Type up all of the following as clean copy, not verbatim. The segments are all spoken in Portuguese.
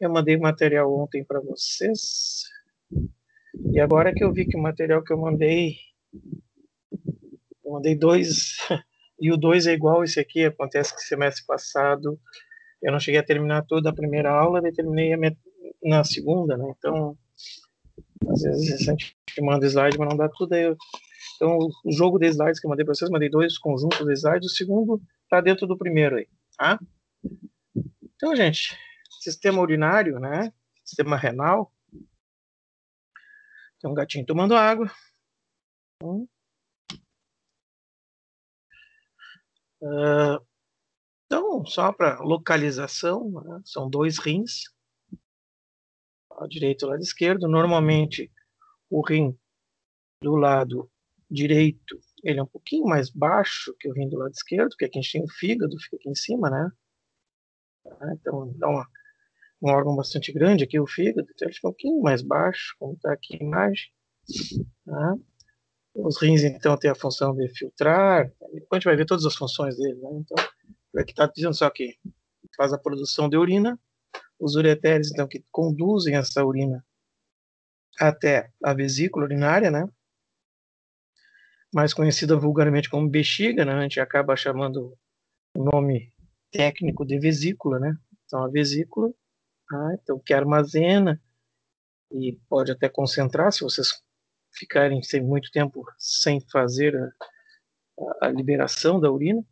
Eu mandei material ontem para vocês. E agora que eu vi que o material que eu mandei dois, e o dois é igual esse aqui. Acontece que semestre passado eu não cheguei a terminar toda a primeira aula, eu terminei na segunda, né? Então, às vezes a gente manda slide, mas não dá tudo. Então, o jogo de slides que eu mandei para vocês, mandei dois conjuntos de slides, o segundo está dentro do primeiro aí, tá? Então, gente, sistema urinário, né? Sistema renal. Tem um gatinho tomando água. Então, só para localização, né? São dois rins, lado direito e lado esquerdo. Normalmente, o rim do lado direito, ele é um pouquinho mais baixo que o rim do lado esquerdo, que aqui a gente tem o fígado, fica aqui em cima, né? Então, dá um órgão bastante grande aqui, o fígado, então ele fica um pouquinho mais baixo, como está aqui a imagem. Tá? Os rins, então, têm a função de filtrar, depois a gente vai ver todas as funções dele, né? Então, aqui está dizendo só que faz a produção de urina, os ureteres, então, que conduzem essa urina até a vesícula urinária, né? Mais conhecida vulgarmente como bexiga, né? A gente acaba chamando o nome técnico de vesícula, né? Então, a vesícula, então, que armazena e pode até concentrar, se vocês ficarem sem muito tempo sem fazer a liberação da urina,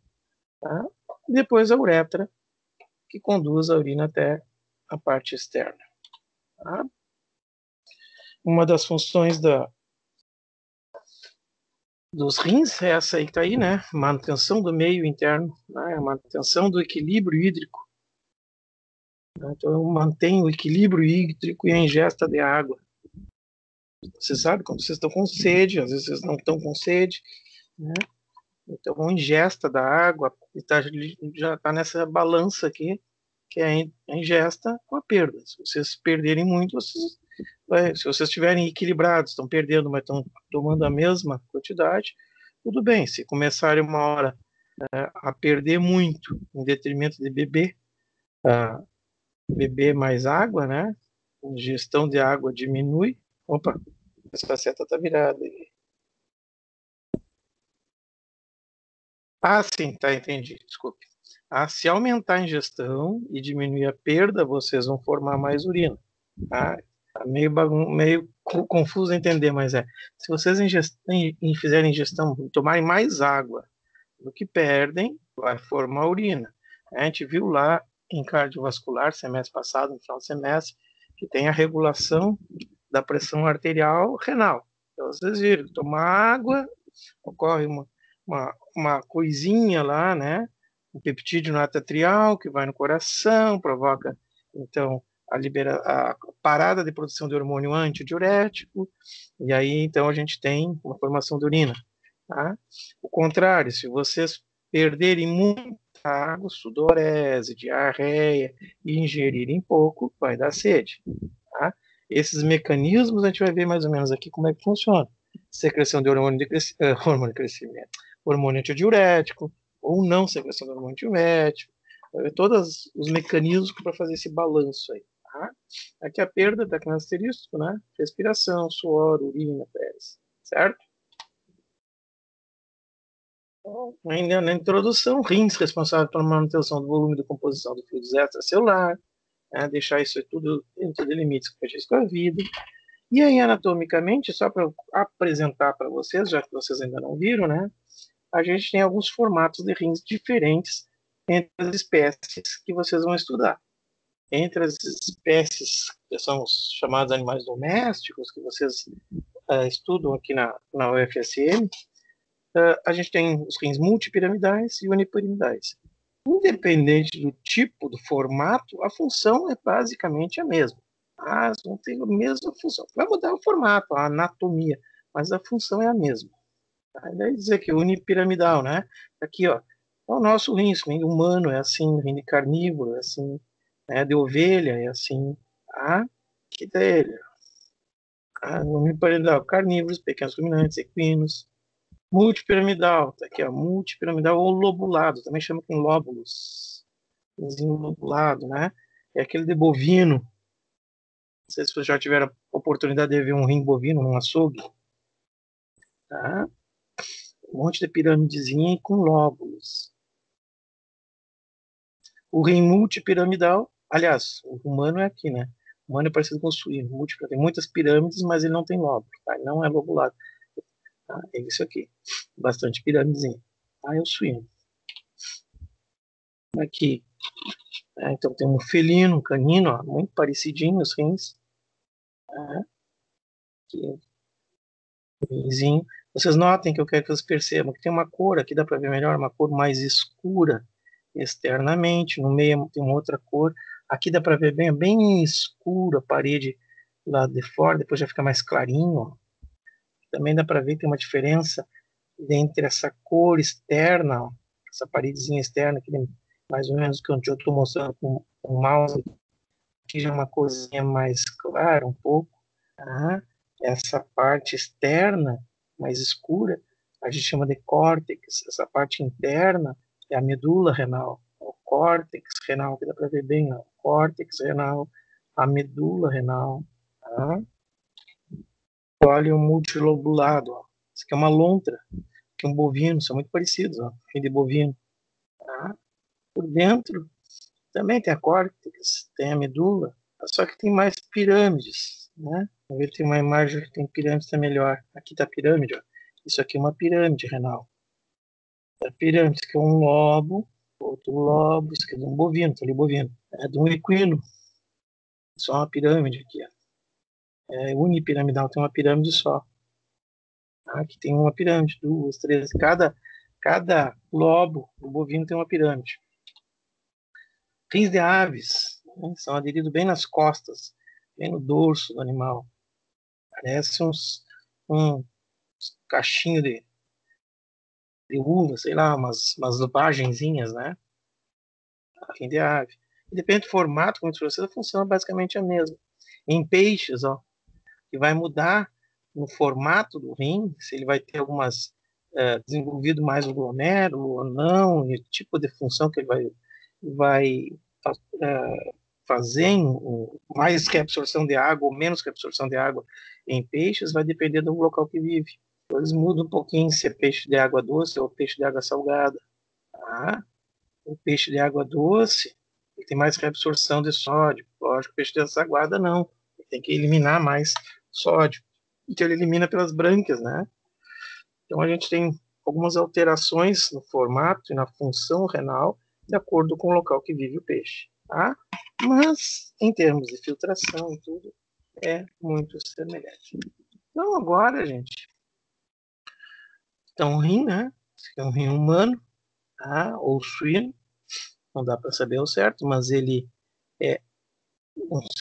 tá? E depois a uretra, que conduz a urina até a parte externa. Tá? Uma das funções dos rins é essa aí que está aí, né? Manutenção do meio interno, né? Manutenção do equilíbrio hídrico. Então, eu mantenho o equilíbrio hídrico e a ingesta de água. Você sabe, quando vocês estão com sede, às vezes vocês não estão com sede, né? Então, a ingesta da água já está nessa balança aqui, que é a ingesta com a perda. Se vocês perderem muito, se vocês estiverem equilibrados, estão perdendo, mas estão tomando a mesma quantidade, tudo bem. Se começarem uma hora a perder muito, em detrimento de beber mais água, né? A ingestão de água diminui. Opa, essa seta está virada aí. Sim, tá, entendi, desculpe. Se aumentar a ingestão e diminuir a perda, vocês vão formar mais urina. Tá meio confuso entender, mas se vocês fizerem ingestão, tomarem mais água do que perdem, vai formar urina. A gente viu lá em cardiovascular, semestre passado, no final do semestre, que tem a regulação da pressão arterial renal. Então, vocês viram, tomar água, ocorre uma coisinha lá, né? Um peptídeo natatrial que vai no coração, provoca, então, a parada de produção de hormônio antidiurético, e aí, então, a gente tem uma formação de urina. Tá? O contrário, se vocês perderem muita água, sudorese, diarreia, e ingerirem pouco, vai dar sede. Tá? Esses mecanismos a gente vai ver mais ou menos aqui como é que funciona. Secreção de hormônio de crescimento, hormônio antidiurético, ou não secreção de hormônio antidiurético, todos os mecanismos para fazer esse balanço aí. Tá? Aqui a perda está com asterisco, né? Respiração, suor, urina, fezes, certo? Ainda na introdução, rins responsável pela manutenção do volume de composição do fluido extracelular, né? Deixar isso tudo dentro de limites compatíveis com a vida. E aí, anatomicamente, só para apresentar para vocês, já que vocês ainda não viram, né? A gente tem alguns formatos de rins diferentes entre as espécies que vocês vão estudar. Entre as espécies que são os chamados animais domésticos, que vocês estudam aqui na UFSM, a gente tem os rins multipiramidais e unipiramidais. Independente do tipo, do formato, a função é basicamente a mesma. Elas vão ter a mesma função. Vai mudar o formato, a anatomia, mas a função é a mesma. Daí dizer que unipiramidal, né? Aqui, ó, é o nosso rim humano é assim, rim de carnívoro é assim, né? De ovelha é assim, tá? Que dele. Unipiramidal, carnívoros, pequenos ruminantes, equinos. Multipiramidal, tá aqui, ó, multipiramidal ou lobulado, também chama com lóbulos, lobulado, né? É aquele de bovino, Não sei se vocês já tiveram a oportunidade de ver um rim bovino num açougue. Tá? Um monte de piramidezinha com lóbulos. O rim multipiramidal, aliás, o humano é aqui, né? O humano é parecido com o suíno. Múltiplo, tem muitas pirâmides, mas ele não tem lóbulo, tá? Ele não é lobulado. Tá? É isso aqui. Bastante pirâmidezinha. Tá? É o suíno. Aqui. Então tem um felino, um canino, ó, muito parecidinho os rins. Tá? Aqui, rinzinho. Vocês notem que eu quero que vocês percebam que tem uma cor, aqui dá para ver melhor, uma cor mais escura externamente, no meio tem uma outra cor. Aqui dá para ver bem, bem escura a parede lá de fora, depois já fica mais clarinho. Ó. Também dá para ver que tem uma diferença entre essa cor externa, ó, essa paredezinha externa, aqui, mais ou menos que eu estou mostrando com o mouse, aqui já é uma corzinha mais clara um pouco. Tá? Essa parte externa, mais escura, a gente chama de córtex. Essa parte interna é a medula renal. O córtex renal, que dá para ver bem, ó. Córtex renal, a medula renal. Tá? Olha o multilobulado. Ó. Isso aqui é uma lontra, que é um bovino, são muito parecidos, ó, fim de bovino. Tá? Por dentro também tem a córtex, tem a medula, só que tem mais pirâmides, né? Vamos ver, tem uma imagem que tem pirâmide, tá melhor. Aqui tá a pirâmide, ó. Isso aqui é uma pirâmide renal. A pirâmide, isso aqui é um lobo, outro lobo, isso aqui é de um bovino, tá ali bovino. É de um equino. Só uma pirâmide aqui, ó. É unipiramidal, tem uma pirâmide só. Aqui tem uma pirâmide, duas, três. Cada lobo do bovino tem uma pirâmide. Rins de aves, né, são aderidos bem nas costas, bem no dorso do animal. Parece um cachinho de uva, sei lá, umas lupagenzinhas, né? Rim de ave. E depende do formato, como eu disse, a função é basicamente a mesma. Em peixes, ó, que vai mudar no formato do rim, se ele vai ter algumas desenvolvido mais o glomérulo ou não, e o tipo de função que ele vai fazer mais reabsorção de água ou menos reabsorção de água em peixes vai depender do local que vive. Eles mudam um pouquinho se é peixe de água doce ou peixe de água salgada. Tá? O peixe de água doce ele tem mais reabsorção de sódio. Lógico, o peixe de água salgada não. Ele tem que eliminar mais sódio. Então ele elimina pelas brânquias, né? Então a gente tem algumas alterações no formato e na função renal de acordo com o local que vive o peixe. Tá? Mas, em termos de filtração e tudo, é muito semelhante. Então, agora, gente, então, um rim, né? Esse é um rim humano, tá? Ou suíno, não dá para saber ao certo, mas ele é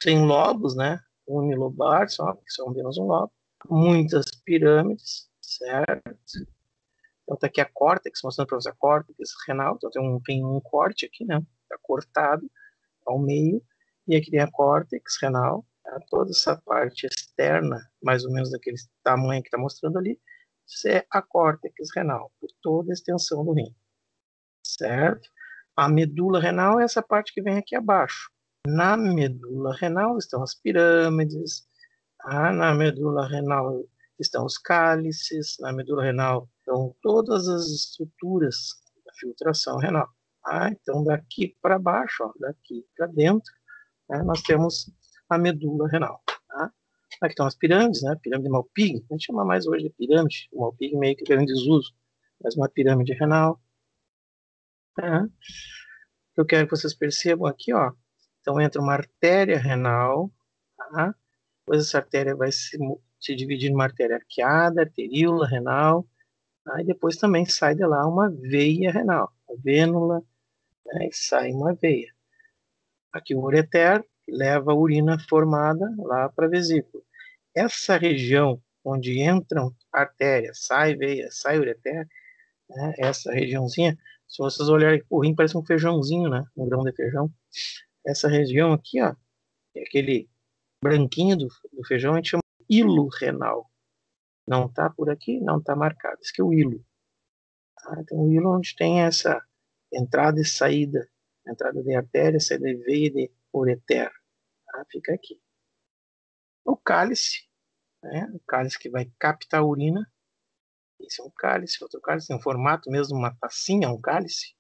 sem lobos, né? Unilobar, só, que são apenas um lobo. Muitas pirâmides, certo? Então, tá aqui a córtex, mostrando para você a córtex renal. Então, tem um corte aqui, né? Tá cortado ao meio. E aqui tem a córtex renal. Tá? Toda essa parte externa, mais ou menos daquele tamanho que está mostrando ali, isso é a córtex renal, por toda a extensão do rim. Certo? A medula renal é essa parte que vem aqui abaixo. Na medula renal estão as pirâmides. Na medula renal estão os cálices. Na medula renal estão todas as estruturas da filtração renal. Então, daqui para baixo, ó, daqui para dentro, né, nós temos a medula renal. Tá? Aqui estão as pirâmides, né? Pirâmide de Malpighi. A gente chama mais hoje de pirâmide. O Malpighi meio que grande desuso, mas uma pirâmide renal. Tá? Eu quero que vocês percebam aqui, ó. Então entra uma artéria renal, tá? Depois essa artéria vai se dividir numa artéria arqueada, arteríola renal, tá? E depois também sai de lá uma veia renal, a vênula, né? E sai uma veia. Aqui o ureter leva a urina formada lá para a vesícula. Essa região onde entram artérias, sai veia, sai ureter, né? Essa regiãozinha, se vocês olharem, o rim parece um feijãozinho, né? Um grão de feijão. Essa região aqui, ó, é aquele branquinho do feijão, a gente chama de hilo renal. Não está por aqui, não está marcado. Isso aqui é o hilo. Tá? Então, o hilo onde tem essa entrada e saída, entrada de artéria, saída de veia de ureter. Tá? Fica aqui. O cálice, né? O cálice que vai captar a urina. Esse é um cálice, outro cálice, tem um formato mesmo, uma tacinha, um cálice.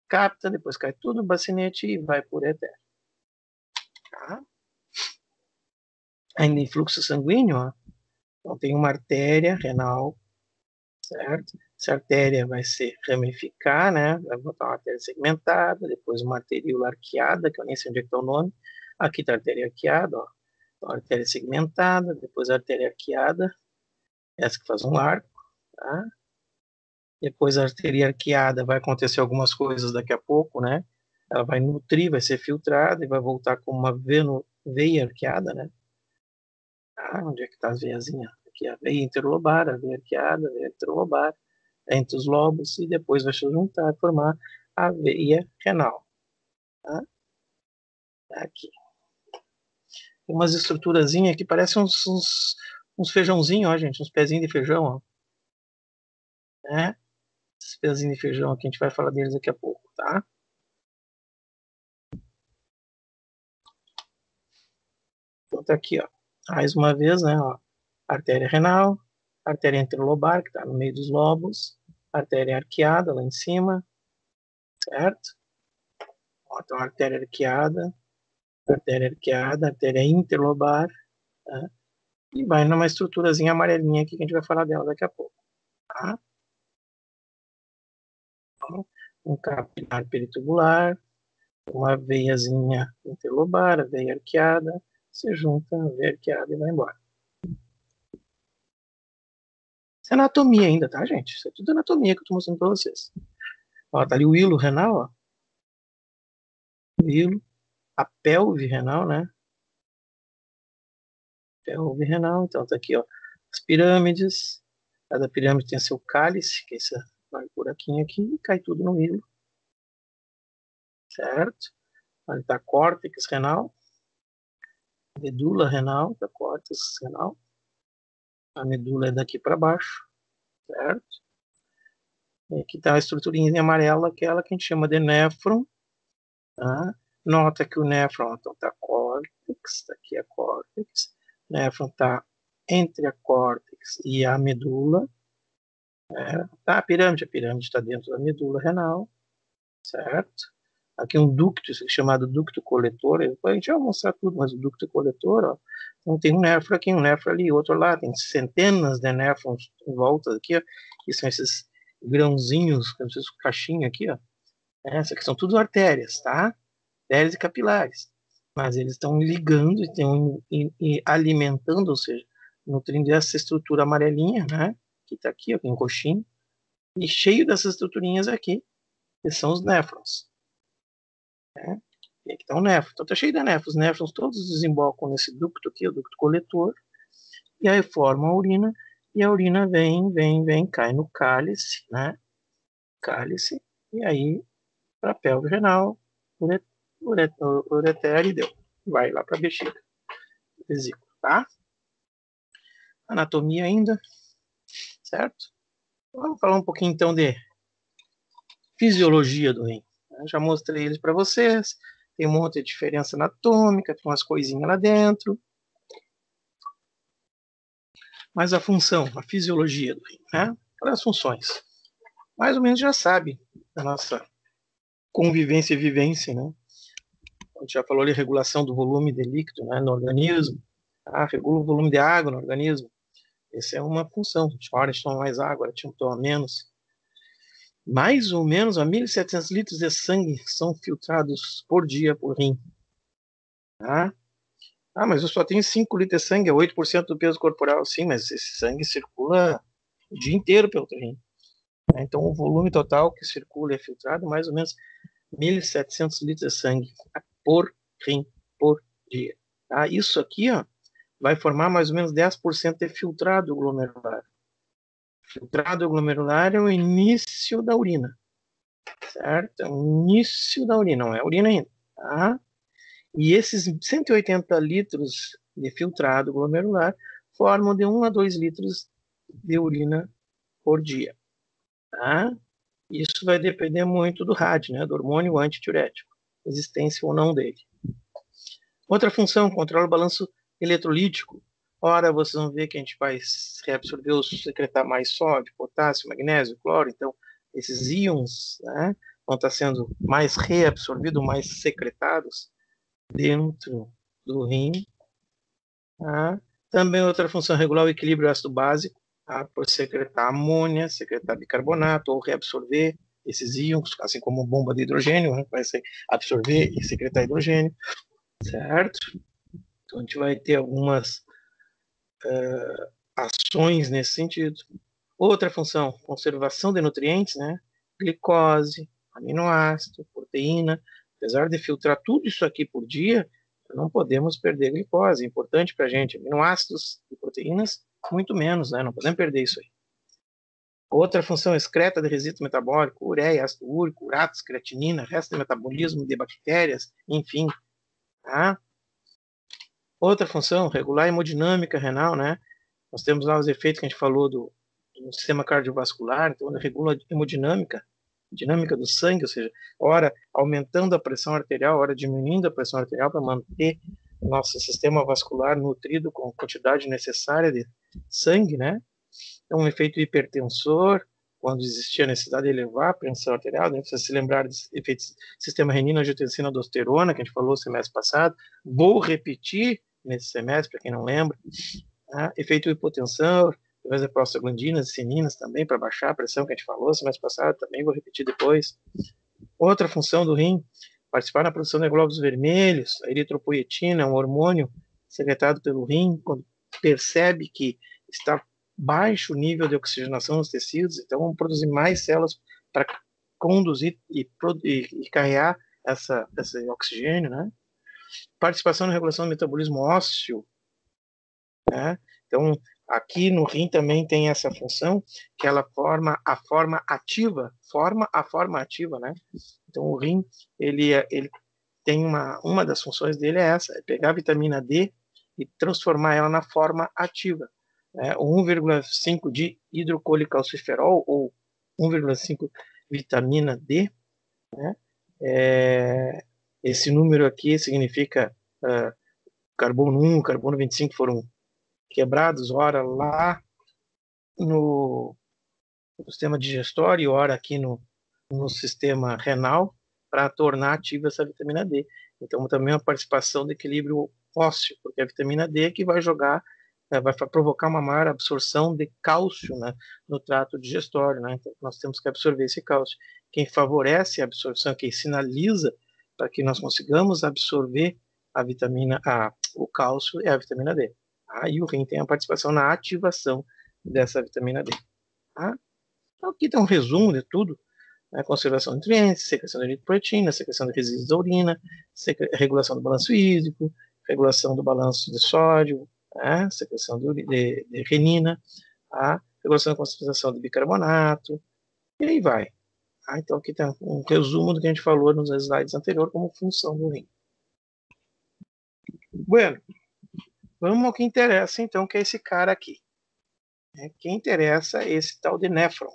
Capta, depois cai tudo no bacinete e vai por ureter. Tá? Ainda em fluxo sanguíneo, ó, então tem uma artéria renal, certo? Essa artéria vai se ramificar, né? Vai botar uma artéria segmentada, depois uma arteríola arqueada, que eu nem sei onde é que está o nome. Aqui está a artéria arqueada, ó. Então, a artéria segmentada, depois a artéria arqueada, essa que faz um arco, tá? Depois a artéria arqueada vai acontecer algumas coisas daqui a pouco, né? Ela vai nutrir, vai ser filtrada e vai voltar com uma veia arqueada, né? Ah, onde é que está as veiazinhas? Aqui a veia interlobar, a veia arqueada, a veia interlobar, entre os lobos, e depois vai se juntar e formar a veia renal. Tá? Aqui. Tem umas estruturazinhas que parecem uns feijãozinhos, ó, gente, uns pezinhos de feijão, ó. Né? Esses pezinhos de feijão aqui, a gente vai falar deles daqui a pouco, tá? Então tá aqui, ó. Mais uma vez, né, ó. Artéria renal, artéria interlobar, que está no meio dos lobos, artéria arqueada lá em cima, certo? Ó, então, artéria arqueada, artéria interlobar, tá? E vai numa estruturazinha amarelinha aqui que a gente vai falar dela daqui a pouco, tá? Então, um capilar peritubular, uma veiazinha interlobar, a veia arqueada, se junta a veia arqueada e vai embora. Isso é anatomia ainda, tá, gente? Isso é tudo anatomia que eu tô mostrando pra vocês. Ó, tá ali o hilo renal, ó. O hilo, a pelve renal, né? Pelve renal, então tá aqui, ó. As pirâmides, cada pirâmide tem seu cálice, que é esse buraquinho aqui, e cai tudo no hilo, certo? Ali tá córtex renal, medula renal, tá córtex renal. A medula é daqui para baixo, certo? E aqui tá a estruturinha amarela, aquela que a gente chama de néfron, tá? Nota que o néfron, então tá córtex, tá aqui a córtex. O néfron tá entre a córtex e a medula, tá? A pirâmide está dentro da medula renal, certo? Aqui um ducto chamado ducto coletor, a gente vai mostrar tudo, mas o ducto coletor, ó, então tem um néfron aqui, um néfron ali, outro lá, tem centenas de néfrons em volta aqui, ó, que são esses grãozinhos, esses caixinhos aqui, ó. Essas aqui são tudo artérias, tá? Artérias e capilares. Mas eles estão ligando e estão alimentando, ou seja, nutrindo essa estrutura amarelinha, né? Que tá aqui, ó, em coxinha, e cheio dessas estruturinhas aqui, que são os néfrons. Né? E aqui está o néfron. Então está cheio de néfrons. Os néfrons todos desembocam nesse ducto aqui, o ducto coletor, e aí forma a urina, e a urina vem, cai no cálice, né? Cálice, e aí para a pelve renal, ureter e deu. Vai lá para a bexiga, vesícula, tá? Anatomia ainda, certo? Vamos falar um pouquinho então de fisiologia do rim. Eu já mostrei eles para vocês. Tem um monte de diferença anatômica, tem umas coisinhas lá dentro. Mas a função, a fisiologia do rim, né? As funções. Mais ou menos já sabe da nossa convivência e vivência, né? A gente já falou ali, regulação do volume de líquido, né, no organismo. Ah, regula o volume de água no organismo. Essa é uma função. Hora a gente toma mais água, a gente toma menos. Mais ou menos 1.700 litros de sangue são filtrados por dia por rim. Tá? Ah, mas eu só tenho 5 litros de sangue, é 8% do peso corporal. Sim, mas esse sangue circula o dia inteiro pelo rim. Então, o volume total que circula e é filtrado, mais ou menos 1.700 litros de sangue por rim, por dia. Tá? Isso aqui, ó, vai formar mais ou menos 10% de filtrado glomerular. Filtrado glomerular é o início da urina, certo? É o início da urina, não é urina ainda, tá? E esses 180 litros de filtrado glomerular formam de 1 a 2 litros de urina por dia, tá? Isso vai depender muito do RAD, né, do hormônio antidiurético, existência ou não dele. Outra função, controla o balanço eletrolítico, ora vocês vão ver que a gente vai reabsorver ou secretar mais sódio, potássio, magnésio, cloro, então esses íons, né, vão estar sendo mais reabsorvidos, mais secretados dentro do rim. Tá? Também outra função regular é o equilíbrio ácido básico, tá? Por secretar amônia, secretar bicarbonato ou reabsorver esses íons, assim como bomba de hidrogênio, né? Vai absorver e secretar hidrogênio, certo? Então a gente vai ter algumas ações nesse sentido. Outra função, conservação de nutrientes, né? Glicose, aminoácido, proteína. Apesar de filtrar tudo isso aqui por dia, não podemos perder glicose. É importante para a gente. Aminoácidos e proteínas, muito menos, né? Não podemos perder isso aí. Outra função excreta de resíduo metabólico, ureia, ácido úrico, uratos, creatinina, resto de metabolismo de bactérias, enfim. Tá? Outra função, regular a hemodinâmica renal, né? Nós temos lá os efeitos que a gente falou do sistema cardiovascular, então ele regula a hemodinâmica, dinâmica do sangue, ou seja, ora aumentando a pressão arterial, ora diminuindo a pressão arterial para manter o nosso sistema vascular nutrido com a quantidade necessária de sangue, né? Então, um efeito hipertensor, quando existia a necessidade de elevar a pressão arterial, né? Vocês se lembraram dos efeitos sistema renina, angiotensina, aldosterona, que a gente falou no semestre passado, vou repetir nesse semestre, para quem não lembra, tá? Efeito hipotensão, através da prostaglandinas e sininas também, para baixar a pressão que a gente falou semestre passado, também vou repetir depois. Outra função do rim, participar na produção de glóbulos vermelhos, a eritropoietina, um hormônio secretado pelo rim, quando percebe que está baixo o nível de oxigenação nos tecidos, então vamos produzir mais células para conduzir e carregar esse oxigênio, né? Participação na regulação do metabolismo ósseo, né? Então, aqui no rim também tem essa função, que ela forma a forma ativa, né? Então, o rim, ele tem uma das funções dele é essa, é pegar a vitamina D e transformar ela na forma ativa. Né? 1,5 de hidrocolicalciferol, ou 1,5 vitamina D, né? Esse número aqui significa carbono 1, carbono 25 foram quebrados, ora lá no sistema digestório, ora aqui no sistema renal, para tornar ativa essa vitamina D. Então, também uma participação do equilíbrio ósseo, porque a vitamina D é que vai vai provocar uma maior absorção de cálcio, né, no trato digestório, né? Então, nós temos que absorver esse cálcio. Quem favorece a absorção, quem sinaliza para que nós consigamos absorver o cálcio é a vitamina D. Aí o rim tem a participação na ativação dessa vitamina D. Tá? Então, aqui tem um resumo de tudo, né? Conservação de nutrientes, secreção de eritropoetina, secreção de resíduos da urina, regulação do balanço hídrico, regulação do balanço de sódio, né? Secreção de renina, tá? Regulação da concentração de bicarbonato, e aí vai. Tá? Então, aqui tem um resumo do que a gente falou nos slides anteriores como função do rim. Bueno, vamos ao que interessa, então, que é esse cara aqui. Quem interessa é esse tal de néfron.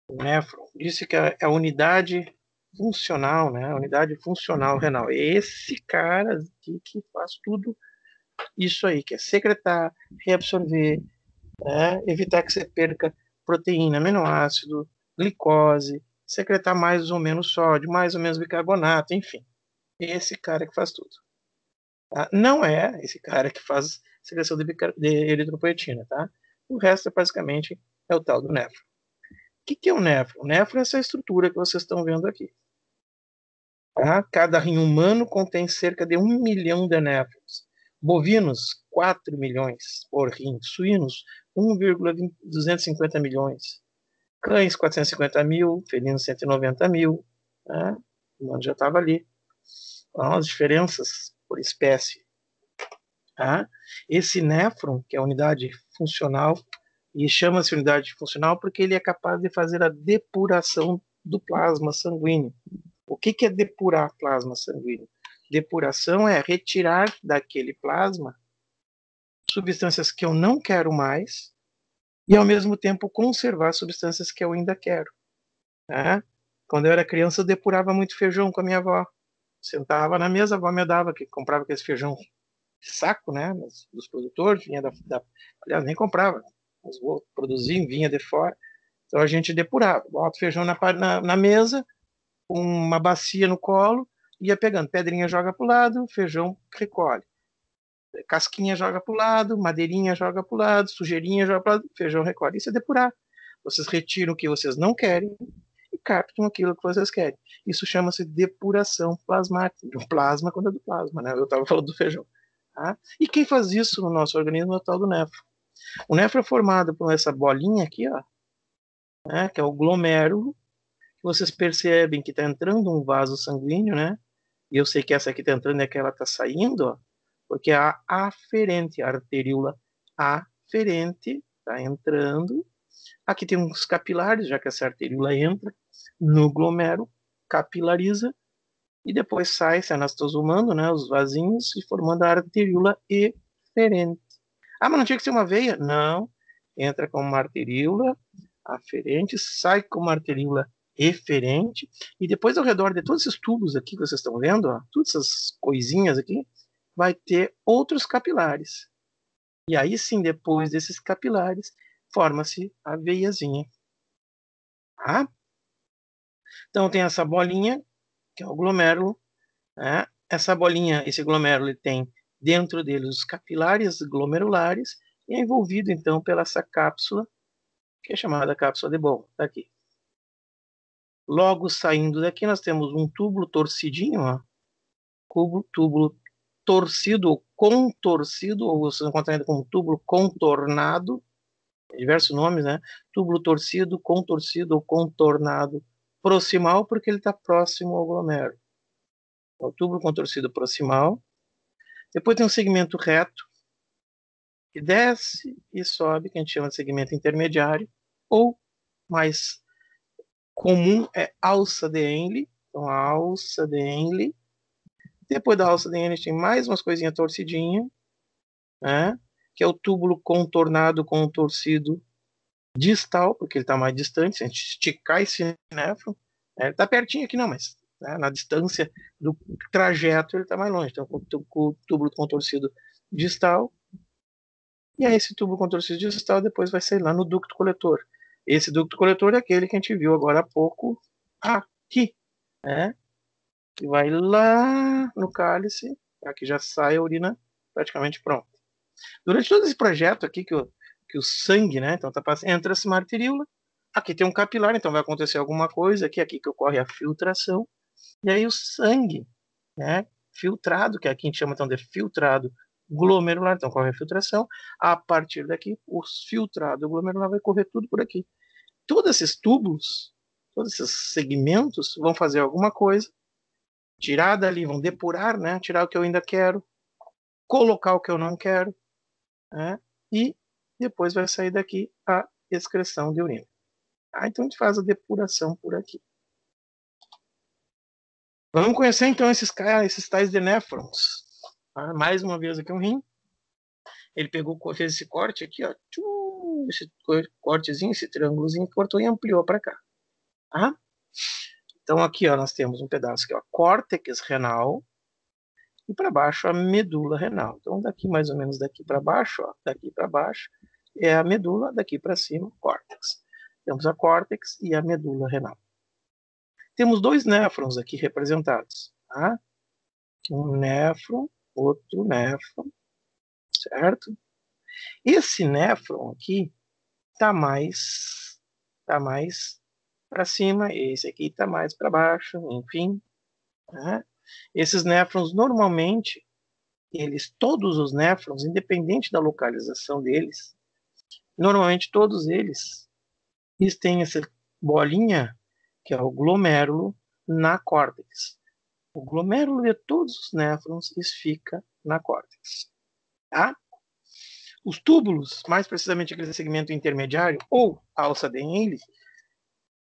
O néfron disse que é a unidade funcional, né? A unidade funcional renal. É esse cara aqui que faz tudo isso aí, que é secretar, reabsorver, né? Evitar que você perca proteína, aminoácido, glicose, secretar mais ou menos sódio, mais ou menos bicarbonato, enfim. É esse cara que faz tudo. Tá? Não é esse cara que faz secreção de eritropoetina, tá? O resto, basicamente, é o tal do néfron. O que é o néfron? O néfron é essa estrutura que vocês estão vendo aqui. Tá? Cada rim humano contém cerca de 1 milhão de néfrons. Bovinos, 4 milhões por rim. Suínos, 1,250 milhões. Cães, 450 mil. Felinos, 190 mil. Tá? O humano já estava ali. Então, as diferenças por espécie. Tá? Esse néfron, que é a unidade funcional, e chama-se unidade funcional porque ele é capaz de fazer a depuração do plasma sanguíneo. O que é depurar plasma sanguíneo? Depuração é retirar daquele plasma substâncias que eu não quero mais e, ao mesmo tempo, conservar substâncias que eu ainda quero. Né? Quando eu era criança, eu depurava muito feijão com a minha avó. Sentava na mesa, a avó me dava, que comprava aquele feijão saco, né, dos produtores, vinha aliás, nem comprava, mas produziam, vinha de fora. Então a gente depurava, bota o feijão na mesa, uma bacia no colo, ia pegando pedrinha, joga para o lado, feijão recolhe. Casquinha joga para o lado, madeirinha joga para o lado, sujeirinha joga para o lado, feijão recolhe. Isso é depurar. Vocês retiram o que vocês não querem e captam aquilo que vocês querem. Isso chama-se depuração plasmática. Do plasma quando é do plasma, né? Eu estava falando do feijão. Tá? E quem faz isso no nosso organismo é o tal do néfron. O néfron é formado por essa bolinha aqui, ó, né, que é o glomérulo. Vocês percebem que está entrando um vaso sanguíneo, né? E eu sei que essa aqui está entrando e aquela está saindo, ó, porque a aferente, a arteríola aferente está entrando. Aqui tem uns capilares, já que essa arteríola entra no glomérulo, capilariza, e depois sai se anastasomando, né, os vasinhos, e formando a arteríola eferente. Ah, mas não tinha que ser uma veia? Não. Entra com uma arteríola aferente, sai com uma arteríola eferente, e depois ao redor de todos esses tubos aqui que vocês estão vendo, ó, todas essas coisinhas aqui, vai ter outros capilares. E aí sim, depois desses capilares, forma-se a veiazinha. Tá? Então tem essa bolinha, que é o glomérulo, né? Essa bolinha, esse glomérulo, ele tem dentro dele os capilares glomerulares e é envolvido então pela essa cápsula, que é chamada cápsula de Bowman. Tá aqui. Logo saindo daqui nós temos um túbulo torcidinho, ó. Túbulo torcido ou contorcido, ou vocês encontram ainda como túbulo contornado, diversos nomes, né? Túbulo torcido, contorcido ou contornado proximal, porque ele está próximo ao glomérulo. O túbulo contorcido proximal. Depois tem um segmento reto, que desce e sobe, que a gente chama de segmento intermediário, ou mais comum é alça de Henle. Então, a alça de Henle. Depois da alça de Henle, a gente tem mais umas coisinhas torcidinhas, né? Que é o túbulo contornado, contorcido distal, porque ele está mais distante. Se a gente esticar esse néfron, ele está pertinho aqui, não, mas né, na distância do trajeto ele está mais longe. Então, o túbulo contorcido distal. E aí, esse túbulo contorcido distal depois vai sair lá no ducto coletor. Esse ducto coletor é aquele que a gente viu agora há pouco aqui, né? Que vai lá no cálice, aqui já sai a urina praticamente pronta. Durante todo esse projeto aqui, que o sangue, né? Então, entra essa arteríola, aqui tem um capilar, então vai acontecer alguma coisa aqui que ocorre a filtração, e aí o sangue, né? Filtrado, que aqui a gente chama então de filtrado glomerular, então corre a filtração, a partir daqui, o filtrado glomerular vai correr tudo por aqui. Todos esses túbulos, todos esses segmentos vão fazer alguma coisa, tirar dali, vão depurar, né? Tirar o que eu ainda quero, colocar o que eu não quero, né? E depois vai sair daqui a excreção de urina. Então a gente faz a depuração por aqui. Vamos conhecer então esses tais de néfrons. Mais uma vez aqui um rim. Ele fez esse corte aqui, ó, esse cortezinho, esse triângulozinho, cortou e ampliou para cá. Tá? Então aqui, ó, nós temos um pedaço que é o córtex renal e para baixo a medula renal. Então daqui mais ou menos daqui para baixo, ó, daqui para baixo é a medula, daqui para cima o córtex. Temos a córtex e a medula renal. Temos dois néfrons aqui representados, tá? Um néfron, outro néfron, certo? Esse néfron aqui tá mais para cima, esse aqui tá mais para baixo, enfim. Né? Esses néfrons normalmente, todos os néfrons, independente da localização deles, normalmente todos eles têm essa bolinha que é o glomérulo na córtex. O glomérulo de todos os néfrons fica na córtex. Tá? Os túbulos, mais precisamente aquele segmento intermediário, ou alça de Henle,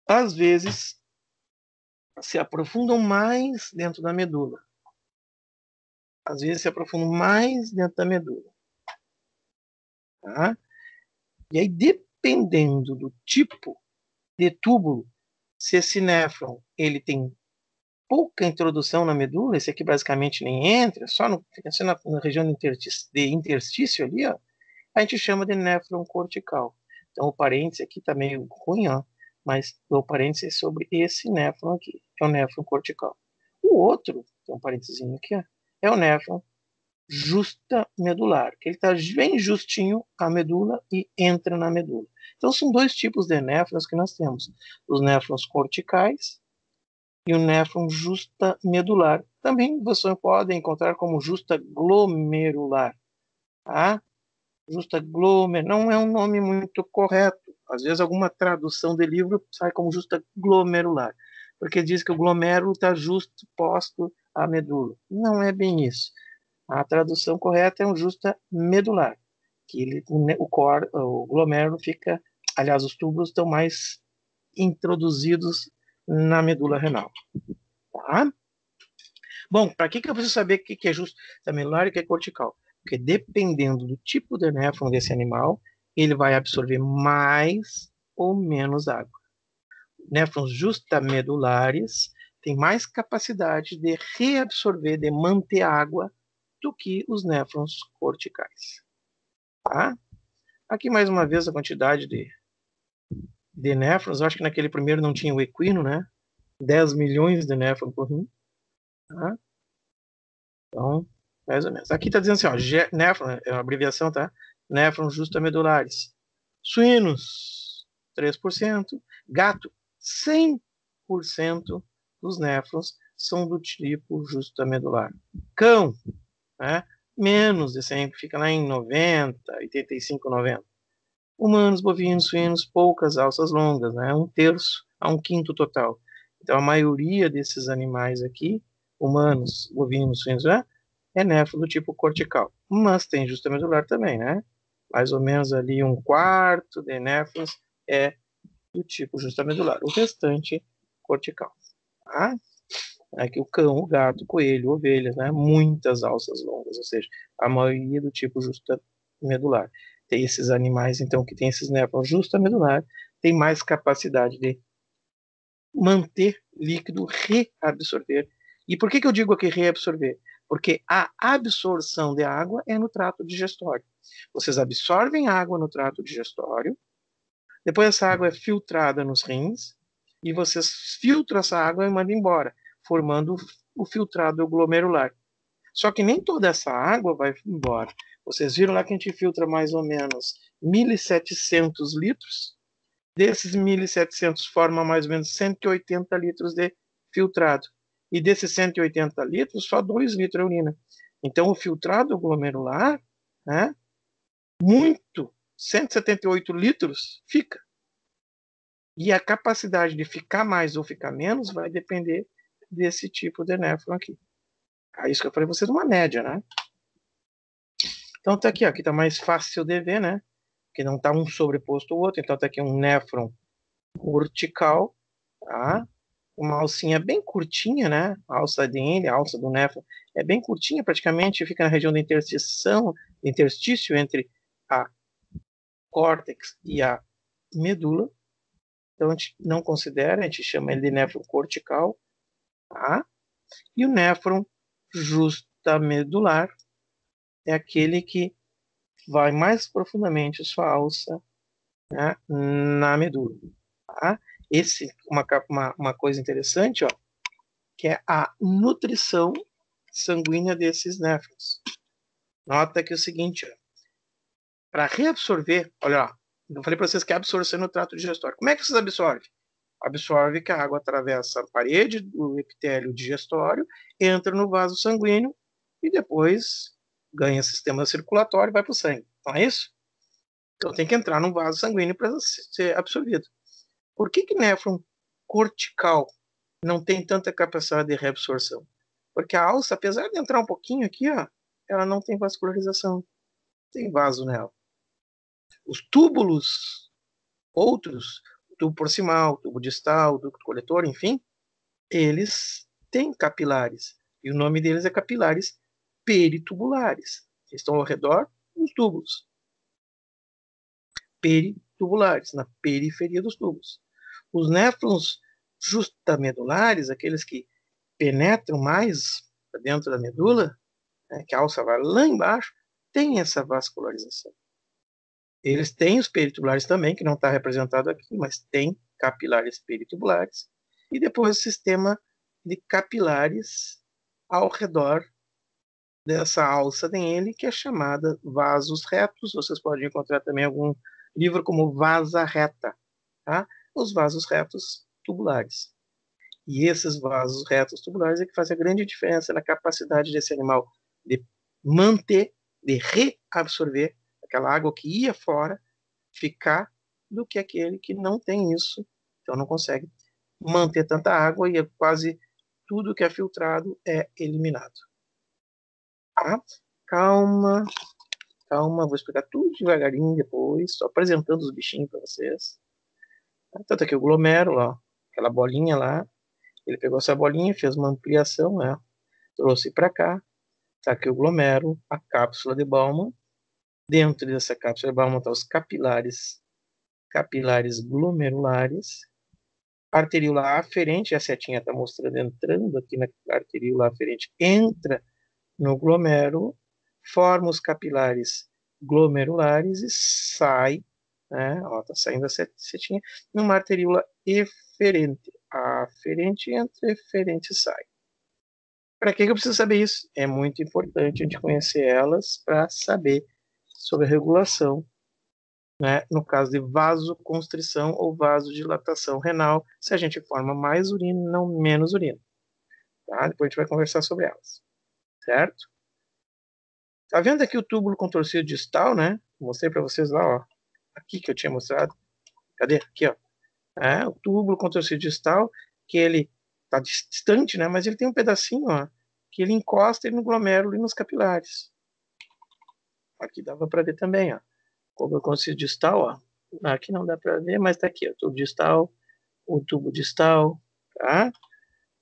às vezes se aprofundam mais dentro da medula. Às vezes se aprofundam mais dentro da medula. Tá? E aí, dependendo do tipo de túbulo, se esse néfron ele tem pouca introdução na medula, esse aqui basicamente nem entra, fica só na região de interstício ali, ó, a gente chama de néfron cortical. Então o parêntese aqui está meio ruim, ó, mas o parêntese é sobre esse néfron aqui, que é o néfron cortical. O outro, tem um parênteses aqui, ó, é o néfron justamedular, que ele está bem justinho à medula e entra na medula. Então são dois tipos de néfrons que nós temos, os néfrons corticais e o néfron justamedular. Também você pode encontrar como justaglomerular, tá? Justaglomer não é um nome muito correto. Às vezes alguma tradução de livro sai como justaglomerular, porque diz que o glomérulo está justo posto à medula. Não é bem isso. A tradução correta é um justamedular, que o glomérulo fica, aliás, os túbulos estão mais introduzidos na medula renal. Tá? Bom, para que eu preciso saber o que é justamedular e o que é cortical? Porque dependendo do tipo de néfron desse animal, ele vai absorver mais ou menos água. Néfrons justamedulares têm mais capacidade de reabsorver, de manter água, do que os néfrons corticais. Tá? Aqui mais uma vez a quantidade de néfrons. Eu acho que naquele primeiro não tinha o equino, né? 10 milhões de néfrons por rim. Tá? Então, mais ou menos. Aqui está dizendo assim, ó, néfron, é uma abreviação, tá? Néfrons justamedulares. Suínos, 3%. Gato, 100% dos néfrons são do tipo justamedular. Cão, né? Menos de 100, fica lá em 90, 85, 90. Humanos, bovinos, suínos, poucas alças longas, né? 1/3 a 1/5 total. Então, a maioria desses animais aqui, humanos, bovinos, suínos, é néfron do tipo cortical. Mas tem justamedular também, né? Mais ou menos ali 1/4 de néfrons é do tipo justamedular. O restante, cortical. Tá? Aqui o cão, o gato, o coelho, ovelhas, né? Muitas alças longas, ou seja, a maioria do tipo justamedular. Tem esses animais, então, que tem esses néfrons justamedular, tem mais capacidade de manter líquido, reabsorver. E por que eu digo aqui reabsorver? Porque a absorção de água é no trato digestório. Vocês absorvem água no trato digestório, depois essa água é filtrada nos rins, e vocês filtram essa água e mandam embora, formando o filtrado glomerular. Só que nem toda essa água vai embora. Vocês viram lá que a gente filtra mais ou menos 1.700 litros. Desses 1.700 forma mais ou menos 180 litros de filtrado. E desses 180 litros, só 2 litros é urina. Então, o filtrado glomerular, né, muito, 178 litros, fica. E a capacidade de ficar mais ou ficar menos vai depender desse tipo de néfron aqui. É isso que eu falei para vocês, uma média, né? Então tá aqui, ó, aqui tá mais fácil de ver, né? Que não tá um sobreposto ao outro. Então tá aqui um néfron cortical, tá? Uma alcinha bem curtinha, né? A alça dele, a alça do néfron é bem curtinha, praticamente fica na região da interstício entre a córtex e a medula. Então a gente não considera, a gente chama ele de néfron cortical, tá? E o néfron justamedular é aquele que vai mais profundamente sua alça, né, na medula. Tá? Uma coisa interessante, ó, que é a nutrição sanguínea desses néfrons. Nota que é o seguinte, para reabsorver, olha lá, eu falei para vocês que é absorção no trato digestório. Como é que vocês absorvem? Absorve que a água atravessa a parede do epitélio digestório, entra no vaso sanguíneo e depois ganha sistema circulatório e vai para o sangue. Não é isso? Então tem que entrar no vaso sanguíneo para ser absorvido. Por que néfron cortical não tem tanta capacidade de reabsorção? Porque a alça, apesar de entrar um pouquinho aqui, ó, ela não tem vascularização, tem vaso nela. Os túbulos outros, o tubo proximal, o tubo distal, o ducto coletor, enfim, eles têm capilares. E o nome deles é capilares peritubulares. Eles estão ao redor dos túbulos. Peritubulares, na periferia dos túbulos. Os néfrons justamedulares, aqueles que penetram mais para dentro da medula, né, que a alça vai lá embaixo, tem essa vascularização. Eles têm os peritubulares também, que não está representado aqui, mas tem capilares peritubulares. E depois o sistema de capilares ao redor dessa alça dele, que é chamada vasos retos. Vocês podem encontrar também algum livro como Vasa Reta, tá? Os vasos retos tubulares. E esses vasos retos tubulares é que fazem a grande diferença na capacidade desse animal de manter, de reabsorver aquela água que ia fora, ficar, do que aquele que não tem isso, então não consegue manter tanta água e quase tudo que é filtrado é eliminado. Tá? Calma, calma, vou explicar tudo devagarinho depois, só apresentando os bichinhos para vocês. Então tá aqui o glomérulo, ó, aquela bolinha lá, ele pegou essa bolinha, fez uma ampliação, né? Trouxe para cá, tá aqui o glomérulo, a cápsula de Bowman. Dentro dessa cápsula de Bowman estão os capilares glomerulares, arteríola aferente, a setinha está mostrando entrando aqui na arteríola aferente, entra no glomérulo, forma os capilares glomerulares e sai, né? Ó, tá saindo a setinha, numa arteríola eferente. A aferente entra, eferente sai. Para que eu preciso saber isso? É muito importante a gente conhecer elas para saber sobre a regulação, né? No caso de vasoconstrição ou vasodilatação renal, se a gente forma mais urina, não menos urina. Tá? Depois a gente vai conversar sobre elas. Certo? Tá vendo aqui o túbulo contorcido distal, né? Mostrei para vocês lá, ó. Aqui que eu tinha mostrado. Cadê? Aqui, ó. O túbulo contorcido distal, que ele tá distante, né? Mas ele tem um pedacinho, ó, que ele encosta ele no glomérulo e nos capilares. Aqui dava para ver também, ó. Túbulo contorcido distal, ó. Aqui não dá para ver, mas tá aqui, ó. Tubo distal, o tubo distal, tá?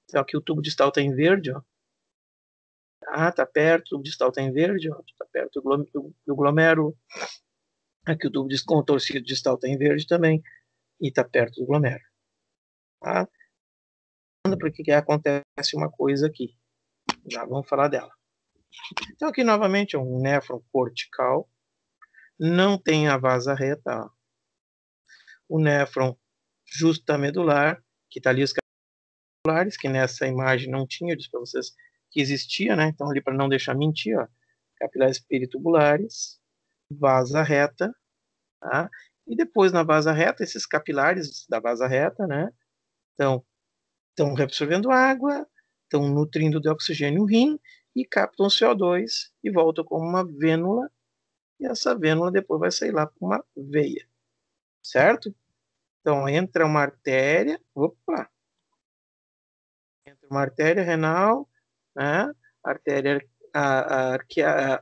Então aqui o tubo distal tá em verde, ó. Tá perto, o tubo distal tá em verde, ó. Tá perto do glomérulo. Aqui o tubo contorcido distal está em verde também e está perto do glomérulo. Tá? Porque acontece uma coisa aqui. Já vamos falar dela. Então aqui novamente é um néfron cortical. Não tem a vasa reta. Ó. O néfron justamedular, que está ali os capilares, que nessa imagem não tinha, eu disse para vocês que existia, né? Então ali para não deixar mentir, ó, capilares peritubulares, vasa reta, tá? E depois na vasa reta, esses capilares da vasa reta, né? Então, estão reabsorvendo água, estão nutrindo de oxigênio o rim e captam CO2 e voltam como uma vênula. E essa vênula depois vai sair lá para uma veia, certo? Então, entra uma artéria, entra uma artéria renal, né? Artéria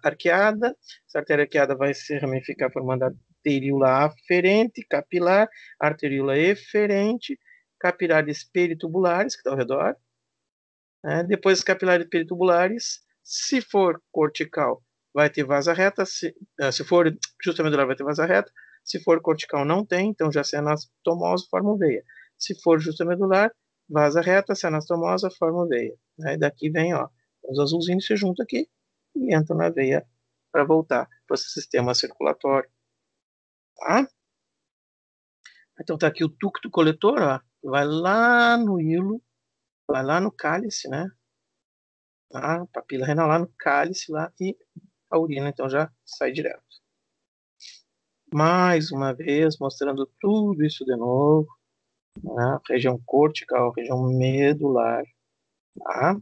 arqueada, essa artéria arqueada vai se ramificar formando arteríola aferente, capilar, arteríola eferente, capilares peritubulares, que está ao redor, né? Depois, capilares peritubulares, se for cortical, vai ter vasa reta, se for justamedular, vai ter vasa reta, se for cortical, não tem, então já se anastomosa, forma veia. Se for justamedular, vasa reta, se anastomosa, forma veia. Aí daqui vem, ó, os azulzinhos se juntam aqui e entram na veia para voltar para o sistema circulatório. Tá? Então tá aqui o ducto coletor, ó, vai lá no hilo, vai lá no cálice, né? A papila renal lá no cálice lá e a urina então já sai direto. Mais uma vez mostrando tudo isso de novo, né? Região cortical, região medular, tá?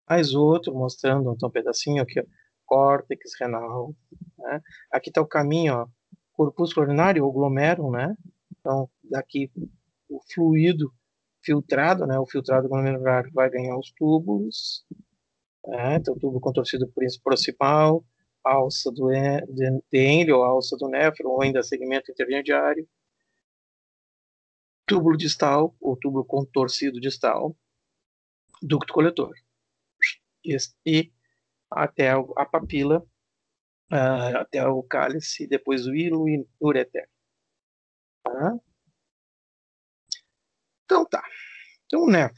Mais outro mostrando então um pedacinho aqui, ó, córtex renal, né? Aqui está o caminho, ó, corpúsculo urinário ou glomérulo, né? Então daqui o fluido filtrado, né? O filtrado glomerular vai ganhar os túbulos. Então, o tubo contorcido proximal, alça do Henle, ou alça do néfron, ou ainda segmento intermediário, túbulo distal, ou túbulo contorcido distal, ducto coletor. E até a papila, até o cálice, depois o hilo e ureter. Tá? Então tá. Então, o néfron.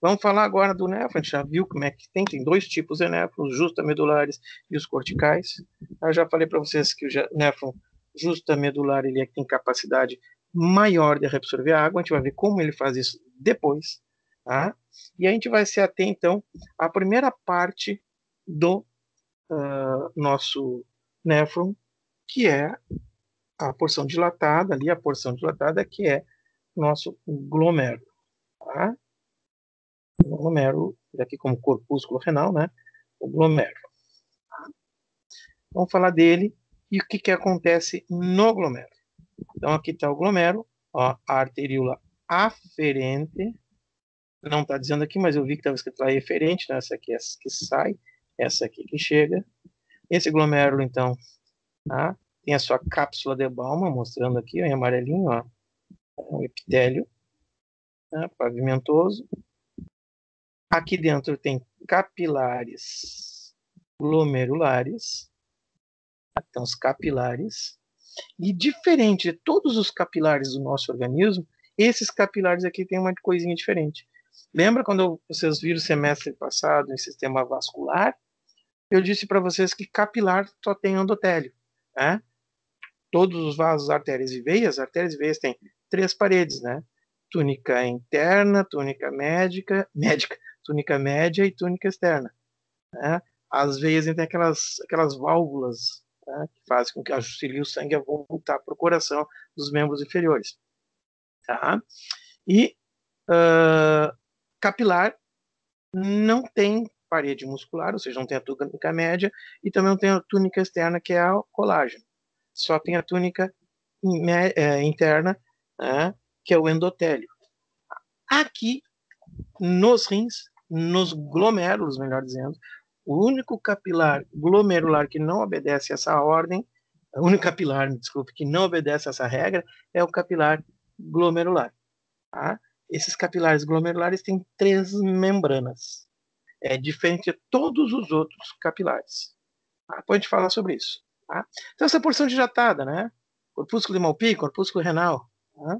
Vamos falar agora do néfron. A gente já viu como é que tem. Tem dois tipos de néfrons, os justamedulares e os corticais. Eu já falei para vocês que o néfron justamedular ele tem capacidade maior de absorver a água. A gente vai ver como ele faz isso depois. Tá? E a gente vai se ater, então, à primeira parte do nosso néfron, que é a porção dilatada, ali a porção dilatada que é nosso glomérulo. Tá? O glomérulo, daqui como corpúsculo renal, né? O glomérulo. Tá? Vamos falar dele e o que, que acontece no glomérulo. Então, aqui está o glomérulo, ó, a arteríola aferente. Não está dizendo aqui, mas eu vi que estava escrito lá eferente, né? Essa aqui é essa que sai, essa aqui que chega. Esse glomérulo, então, tá? Tem a sua cápsula de Bowman, mostrando aqui ó, em amarelinho, ó, um epitélio, né, pavimentoso. Aqui dentro tem capilares glomerulares, então os capilares. E diferente de todos os capilares do nosso organismo, esses capilares aqui têm uma coisinha diferente. Lembra quando vocês viram o semestre passado em sistema vascular? Eu disse para vocês que capilar só tem endotélio, né? Todos os vasos, artérias e veias têm 3 paredes, né? Túnica interna, túnica médica, túnica média e túnica externa. Né? As veias têm aquelas válvulas, né, que fazem com que auxilie o sangue a voltar para o coração dos membros inferiores. Tá? E capilar não tem parede muscular, ou seja, não tem a túnica média, e também não tem a túnica externa, que é o colágeno. Só tem a túnica interna, né, que é o endotélio. Aqui, nos rins, nos glomérulos, melhor dizendo, o único capilar glomerular que não obedece a essa ordem, o único capilar, desculpe, que não obedece a essa regra, é o capilar glomerular. Tá? Esses capilares glomerulares têm 3 membranas. É diferente de todos os outros capilares. Tá? Depois a gente fala sobre isso. Tá? Então, essa porção dilatada, né? Corpúsculo de Malpi, corpúsculo renal. Tá?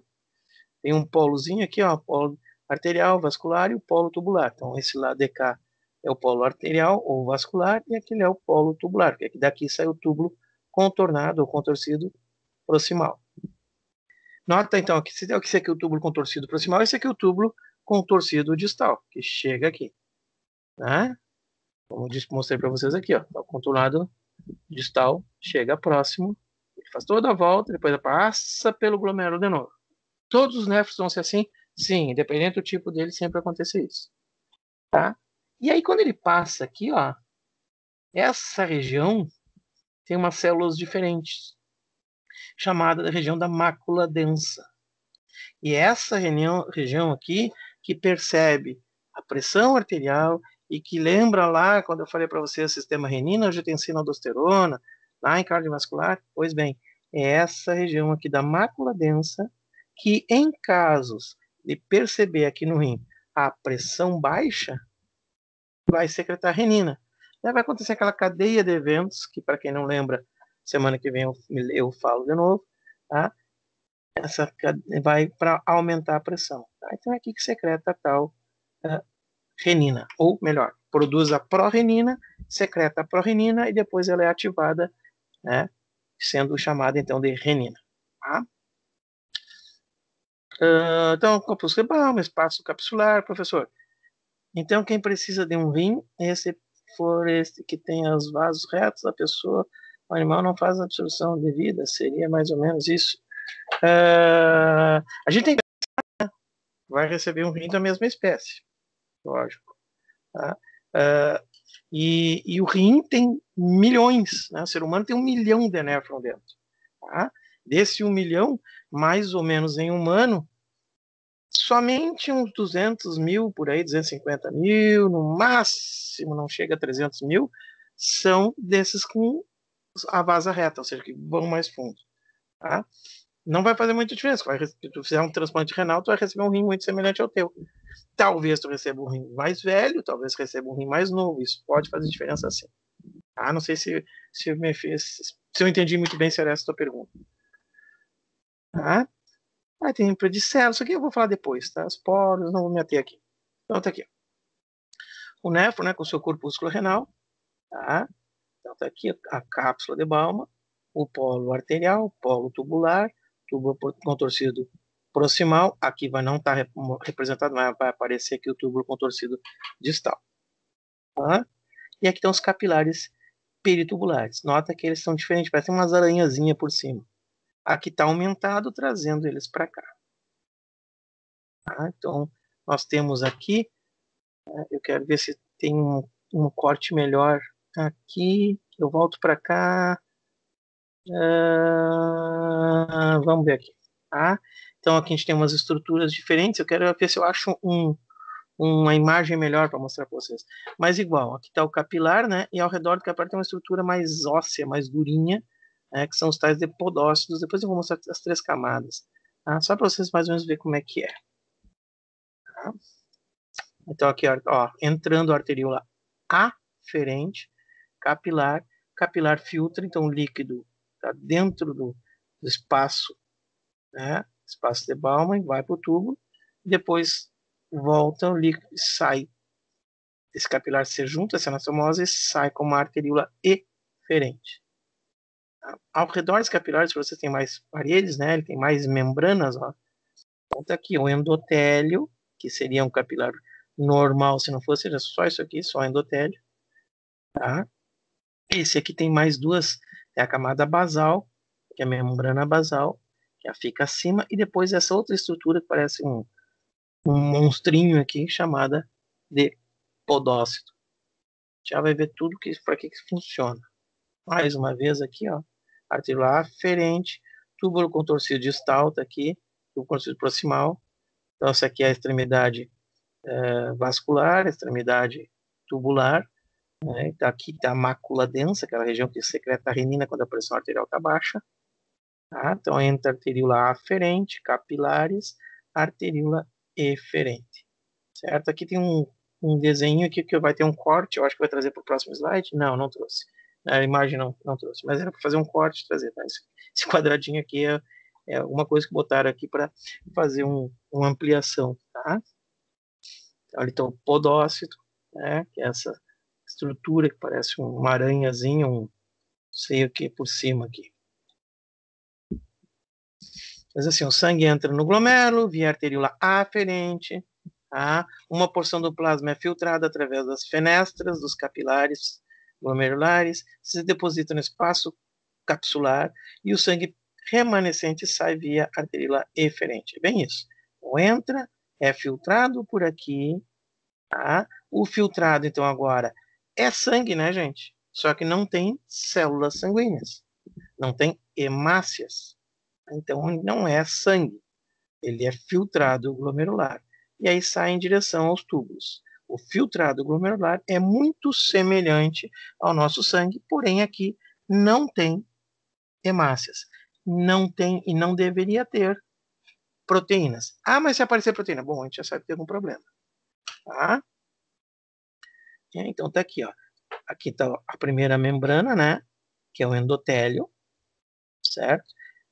Tem um polozinho aqui, ó, polo arterial, vascular e o polo tubular. Então, esse lado de cá é o polo arterial ou vascular e aquele é o polo tubular, porque daqui sai o túbulo contornado ou contorcido proximal. Nota, então, que esse aqui é o túbulo contorcido proximal, esse aqui é o túbulo contorcido distal, que chega aqui. Né? Como mostrei para vocês aqui, ó, o contornado distal chega próximo, ele faz toda a volta, depois passa pelo glomérulo de novo. Todos os néfrons vão ser assim? Sim, independente do tipo dele, sempre acontece isso. Tá? E aí, quando ele passa aqui, ó, essa região tem umas células diferentes, chamada da região da mácula densa. E essa região aqui que percebe a pressão arterial e que lembra lá, quando eu falei para você, o sistema renina, angiotensina, aldosterona, lá em cardiovascular, pois bem, é essa região aqui da mácula densa que, em casos de perceber aqui no rim a pressão baixa, vai secretar renina. Aí vai acontecer aquela cadeia de eventos, que para quem não lembra, semana que vem eu falo de novo, tá? Essa vai para aumentar a pressão. Tá? Então é aqui que secreta a tal renina, ou melhor, produz a pró-renina, secreta a pró-renina e depois ela é ativada, né, sendo chamada então de renina. Tá? Então, corpúsculo um espaço capsular, professor. Então, quem precisa de um rim, esse for este que tem os vasos retos, a pessoa, o animal não faz a absorção devida, seria mais ou menos isso. A gente tem vai receber um rim da mesma espécie, lógico. Tá? E o rim tem milhões, né? O ser humano tem 1 milhão de néfron dentro. Tá? Desse 1 milhão, mais ou menos em humano, somente uns 200 mil, por aí, 250 mil, no máximo, não chega a 300 mil, são desses com a vasa reta, ou seja, que vão mais fundo. Tá? Não vai fazer muita diferença. Se tu fizer um transplante renal, tu vai receber um rim muito semelhante ao teu. Talvez tu receba um rim mais velho, talvez receba um rim mais novo. Isso pode fazer diferença sim. Ah, não sei se eu entendi muito bem se era essa a tua pergunta. Tá? Aí tem predicelo, isso aqui eu vou falar depois, tá? Os poros, não vou me ater aqui. Então tá aqui. O néfron, né, com seu corpúsculo renal, tá? Então tá aqui a cápsula de Bowman, o polo arterial, polo tubular, túbulo contorcido proximal, aqui vai não estar representado, mas vai aparecer aqui o túbulo contorcido distal. Tá? E aqui estão os capilares peritubulares. Nota que eles são diferentes, parecem umas aranhazinhas por cima. Aqui está aumentado, trazendo eles para cá. Tá? Então, nós temos aqui, eu quero ver se tem um corte melhor aqui. Eu volto para cá. Vamos ver aqui. Tá? Então, aqui a gente tem umas estruturas diferentes. Eu quero ver se eu acho uma imagem melhor para mostrar para vocês. Mas igual, aqui está o capilar, né? E ao redor do capilar tem uma estrutura mais óssea, mais durinha, né? Que são os tais de podócitos. Depois eu vou mostrar as 3 camadas. Tá? Só para vocês mais ou menos ver como é que é. Tá? Então aqui, ó, entrando a arteríola aferente, capilar, capilar filtra, então o líquido está dentro do espaço, né? Espaço de Bowman, vai para o tubo, depois volta, o líquido sai. Esse capilar se junta essa anastomose e sai com uma arteríola eferente. Ao redor dos capilares, você tem mais paredes, né? Ele tem mais membranas, ó. Então tá aqui o endotélio, que seria um capilar normal se não fosse só isso aqui, só endotélio, tá? Esse aqui tem mais duas, é a camada basal, que é a membrana basal, que fica acima, e depois essa outra estrutura que parece um monstrinho aqui, chamada de podócito. Já vai ver tudo para que funciona. Mais uma vez aqui, ó, arteríola aferente, túbulo contorcido distal, tá aqui, túbulo contorcido proximal. Então, essa aqui é a extremidade vascular, a extremidade tubular. Né? Então, aqui está a mácula densa, aquela região que secreta a renina quando a pressão arterial está baixa. Tá? Então, entra a arteríola aferente, capilares, arteríola eferente. Certo? Aqui tem um desenho aqui que vai ter um corte, eu acho que vai trazer para o próximo slide. Não trouxe. A imagem não trouxe, mas era para fazer um corte e trazer. Tá? Esse quadradinho aqui é uma coisa que botaram aqui para fazer uma ampliação. Tá? Então, o podócito, né, que é essa estrutura que parece uma aranhazinha, não sei o que por cima aqui. Mas assim, o sangue entra no glomérulo, via arteríola aferente, tá? Uma porção do plasma é filtrada através das fenestras dos capilares glomerulares, se deposita no espaço capsular e o sangue remanescente sai via arteríola eferente. É bem isso. Então, entra, é filtrado por aqui, tá? O filtrado, então, agora é sangue, né, gente? Só que não tem células sanguíneas, não tem hemácias. Então, não é sangue. Ele é filtrado glomerular. E aí sai em direção aos túbulos. O filtrado glomerular é muito semelhante ao nosso sangue, porém aqui não tem hemácias. Não tem e não deveria ter proteínas. Ah, mas se aparecer proteína, bom, a gente já sabe que tem algum problema. Tá? Então tá aqui, ó. Aqui tá a primeira membrana, né? Que é o endotélio, certo?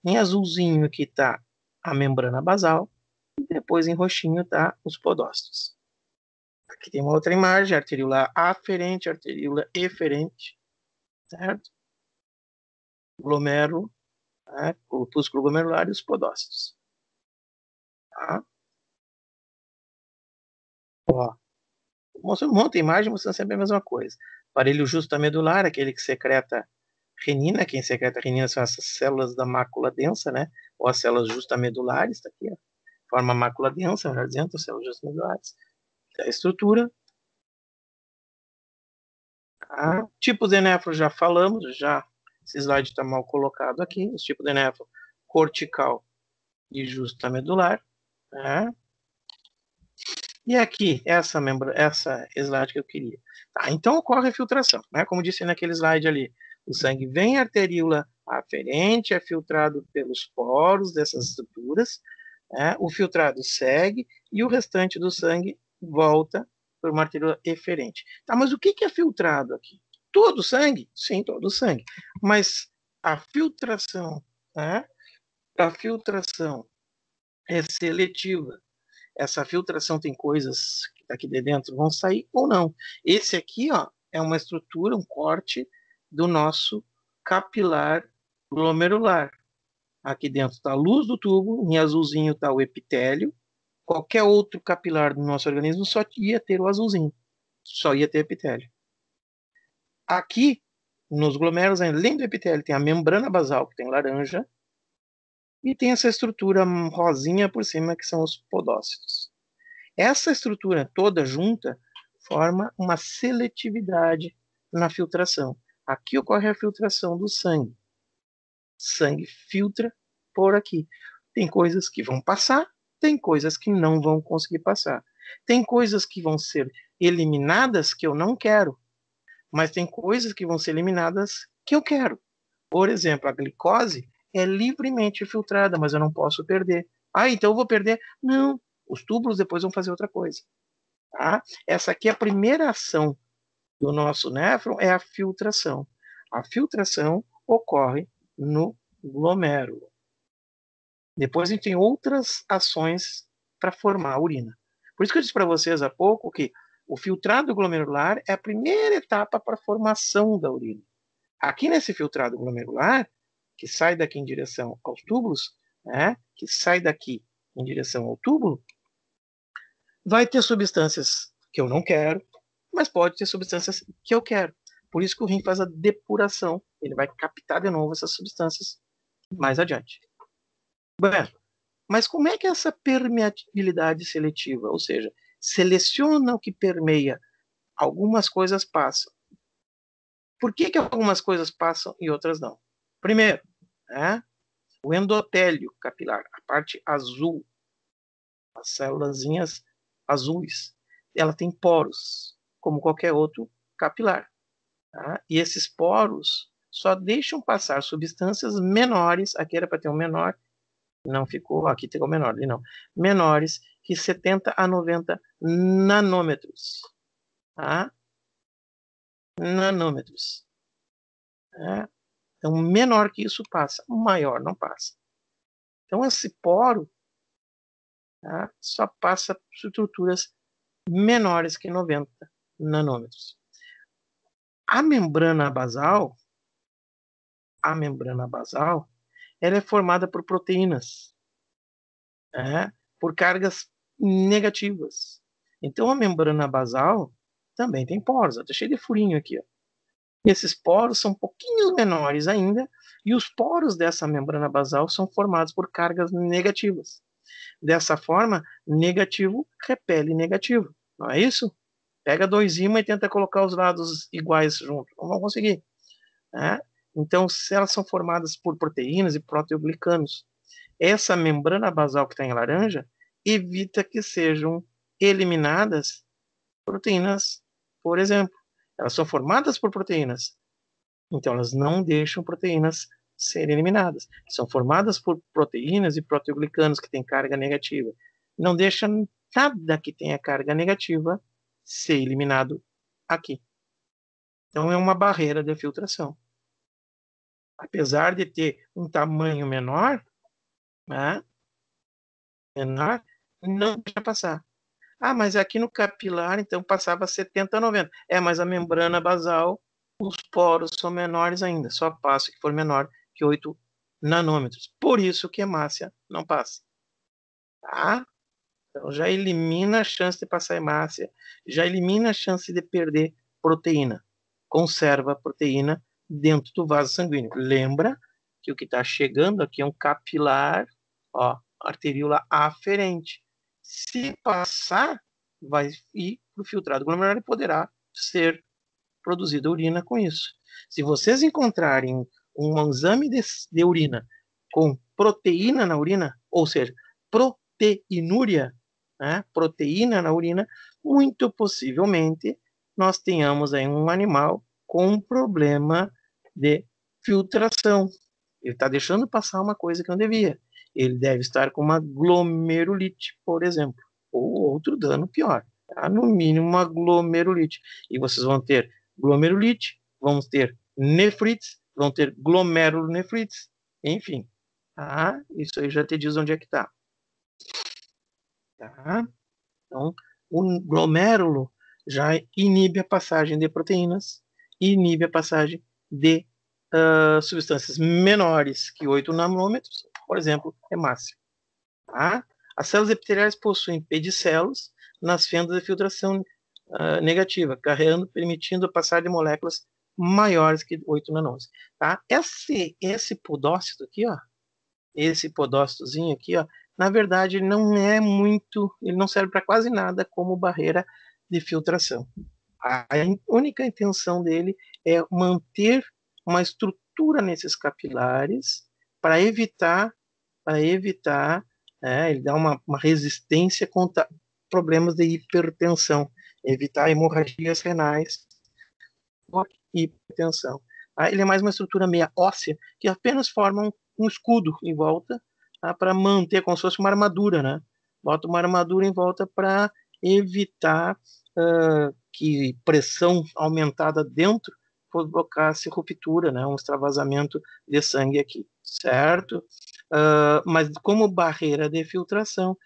Em azulzinho aqui tá a membrana basal. E depois em roxinho tá os podócitos. Aqui tem uma outra imagem, arteríola aferente, arteríola eferente, certo? Glomérulo, né? Corpúsculo glomerular e os podócitos. Tá? Ó, mostra um monte de imagem mostrando sempre a mesma coisa. Aparelho justamedular, aquele que secreta renina, quem secreta renina são essas células da mácula densa, né? Ou as células justamedulares, tá aqui, ó. Forma mácula densa, melhor dizendo, as células justamedulares. A estrutura. Tá? Tipos de néfron já falamos, esse slide está mal colocado aqui. Os tipos de néfron cortical e justamedular. Né? E aqui, essa slide que eu queria. Tá, então ocorre a filtração. Né? Como disse naquele slide ali, o sangue vem em arteríola aferente, é filtrado pelos poros dessas estruturas, né? O filtrado segue e o restante do sangue volta por uma arteríola eferente. Tá, mas o que é filtrado aqui? Todo o sangue? Sim, todo o sangue. Mas a filtração, né? A filtração é seletiva. Essa filtração tem coisas que tá aqui de dentro vão sair ou não. Esse aqui, ó, é uma estrutura, um corte do nosso capilar glomerular. Aqui dentro está a luz do tubo, em azulzinho está o epitélio. Qualquer outro capilar do nosso organismo só ia ter o azulzinho, só ia ter epitélio. Aqui, nos glomérulos, além do epitélio, tem a membrana basal, que tem laranja, e tem essa estrutura rosinha por cima, que são os podócitos. Essa estrutura toda junta forma uma seletividade na filtração. Aqui ocorre a filtração do sangue. Sangue filtra por aqui. Tem coisas que vão passar, tem coisas que não vão conseguir passar. Tem coisas que vão ser eliminadas que eu não quero, mas tem coisas que vão ser eliminadas que eu quero. Por exemplo, a glicose é livremente filtrada, mas eu não posso perder. Ah, então eu vou perder? Não, os túbulos depois vão fazer outra coisa. Tá? Essa aqui é a primeira ação do nosso néfron, é a filtração. A filtração ocorre no glomérulo. Depois a gente tem outras ações para formar a urina. Por isso que eu disse para vocês há pouco que o filtrado glomerular é a primeira etapa para a formação da urina. Aqui nesse filtrado glomerular, que sai daqui em direção aos túbulos, né, que sai daqui em direção ao túbulo, vai ter substâncias que eu não quero, mas pode ter substâncias que eu quero. Por isso que o rim faz a depuração. Ele vai captar de novo essas substâncias mais adiante. Bem, mas como é que é essa permeabilidade seletiva? Ou seja, seleciona o que permeia. Algumas coisas passam. Por que algumas coisas passam e outras não? Primeiro, né, o endotélio capilar, a parte azul, as célulazinhas azuis, ela tem poros, como qualquer outro capilar. Tá? E esses poros só deixam passar substâncias menores, aqui era para ter um menor, não ficou, aqui tem o menor, ali não, menores que 70 a 90 nanômetros. Tá? Nanômetros. Tá? Então, menor que isso passa, maior não passa. Então, esse poro, tá, só passa estruturas menores que 90 nanômetros. A membrana basal, ela é formada por proteínas, né, por cargas negativas. Então, a membrana basal também tem poros. Está cheio de furinho aqui. Ó. Esses poros são um pouquinho menores ainda, e os poros dessa membrana basal são formados por cargas negativas. Dessa forma, negativo repele negativo. Não é isso? Pega dois ímãs e tenta colocar os lados iguais juntos. Não vão conseguir. Né? Então, se elas são formadas por proteínas e proteoglicanos, essa membrana basal que está em laranja evita que sejam eliminadas proteínas, por exemplo. Elas são formadas por proteínas, então elas não deixam proteínas serem eliminadas. São formadas por proteínas e proteoglicanos que têm carga negativa. Não deixa nada que tenha carga negativa ser eliminado aqui. Então é uma barreira de filtração. Apesar de ter um tamanho menor, né, não deixa passar. Ah, mas aqui no capilar, então, passava 70 a 90. Mas a membrana basal, os poros são menores ainda. Só passa que for menor que 8 nanômetros. Por isso que hemácia não passa. Tá? Então, já elimina a chance de passar hemácia. Já elimina a chance de perder proteína. Conserva a proteína dentro do vaso sanguíneo. Lembra que o que está chegando aqui é um capilar, ó, arteríola aferente. Se passar, vai ir para o filtrado glomerular e poderá ser produzida urina com isso. Se vocês encontrarem um exame de urina com proteína na urina, ou seja, proteinúria, né, proteína na urina, muito possivelmente nós tenhamos aí um animal com um problema de filtração. Ele está deixando passar uma coisa que não devia. Ele deve estar com uma glomerulite, por exemplo, ou outro dano pior. Tá? No mínimo uma glomerulite. E vocês vão ter glomerulite, vão ter nefrites, vão ter glomerulonefrites, enfim. Tá? Isso aí já te diz onde é que está. Tá? Então, o glomérulo já inibe a passagem de proteínas, inibe a passagem de substâncias menores que 8 nanômetros, por exemplo, hemácia. Tá? As células epiteliais possuem pedicelos nas fendas de filtração negativa, carregando, permitindo a passagem de moléculas maiores que 8 nanômetros. Tá? Esse podócito aqui, ó, esse podócitozinho aqui, ó, na verdade, ele não é muito, ele não serve para quase nada como barreira de filtração. A única intenção dele é manter uma estrutura nesses capilares para evitar, ele dá uma resistência contra problemas de hipertensão, evitar hemorragias renais por hipertensão. Ele é mais uma estrutura meia óssea que apenas forma um escudo em volta, tá, para manter como se fosse uma armadura, né? Bota uma armadura em volta para evitar que pressão aumentada dentro provocasse ruptura, né? Um extravasamento de sangue aqui, certo? Mas como barreira de filtração,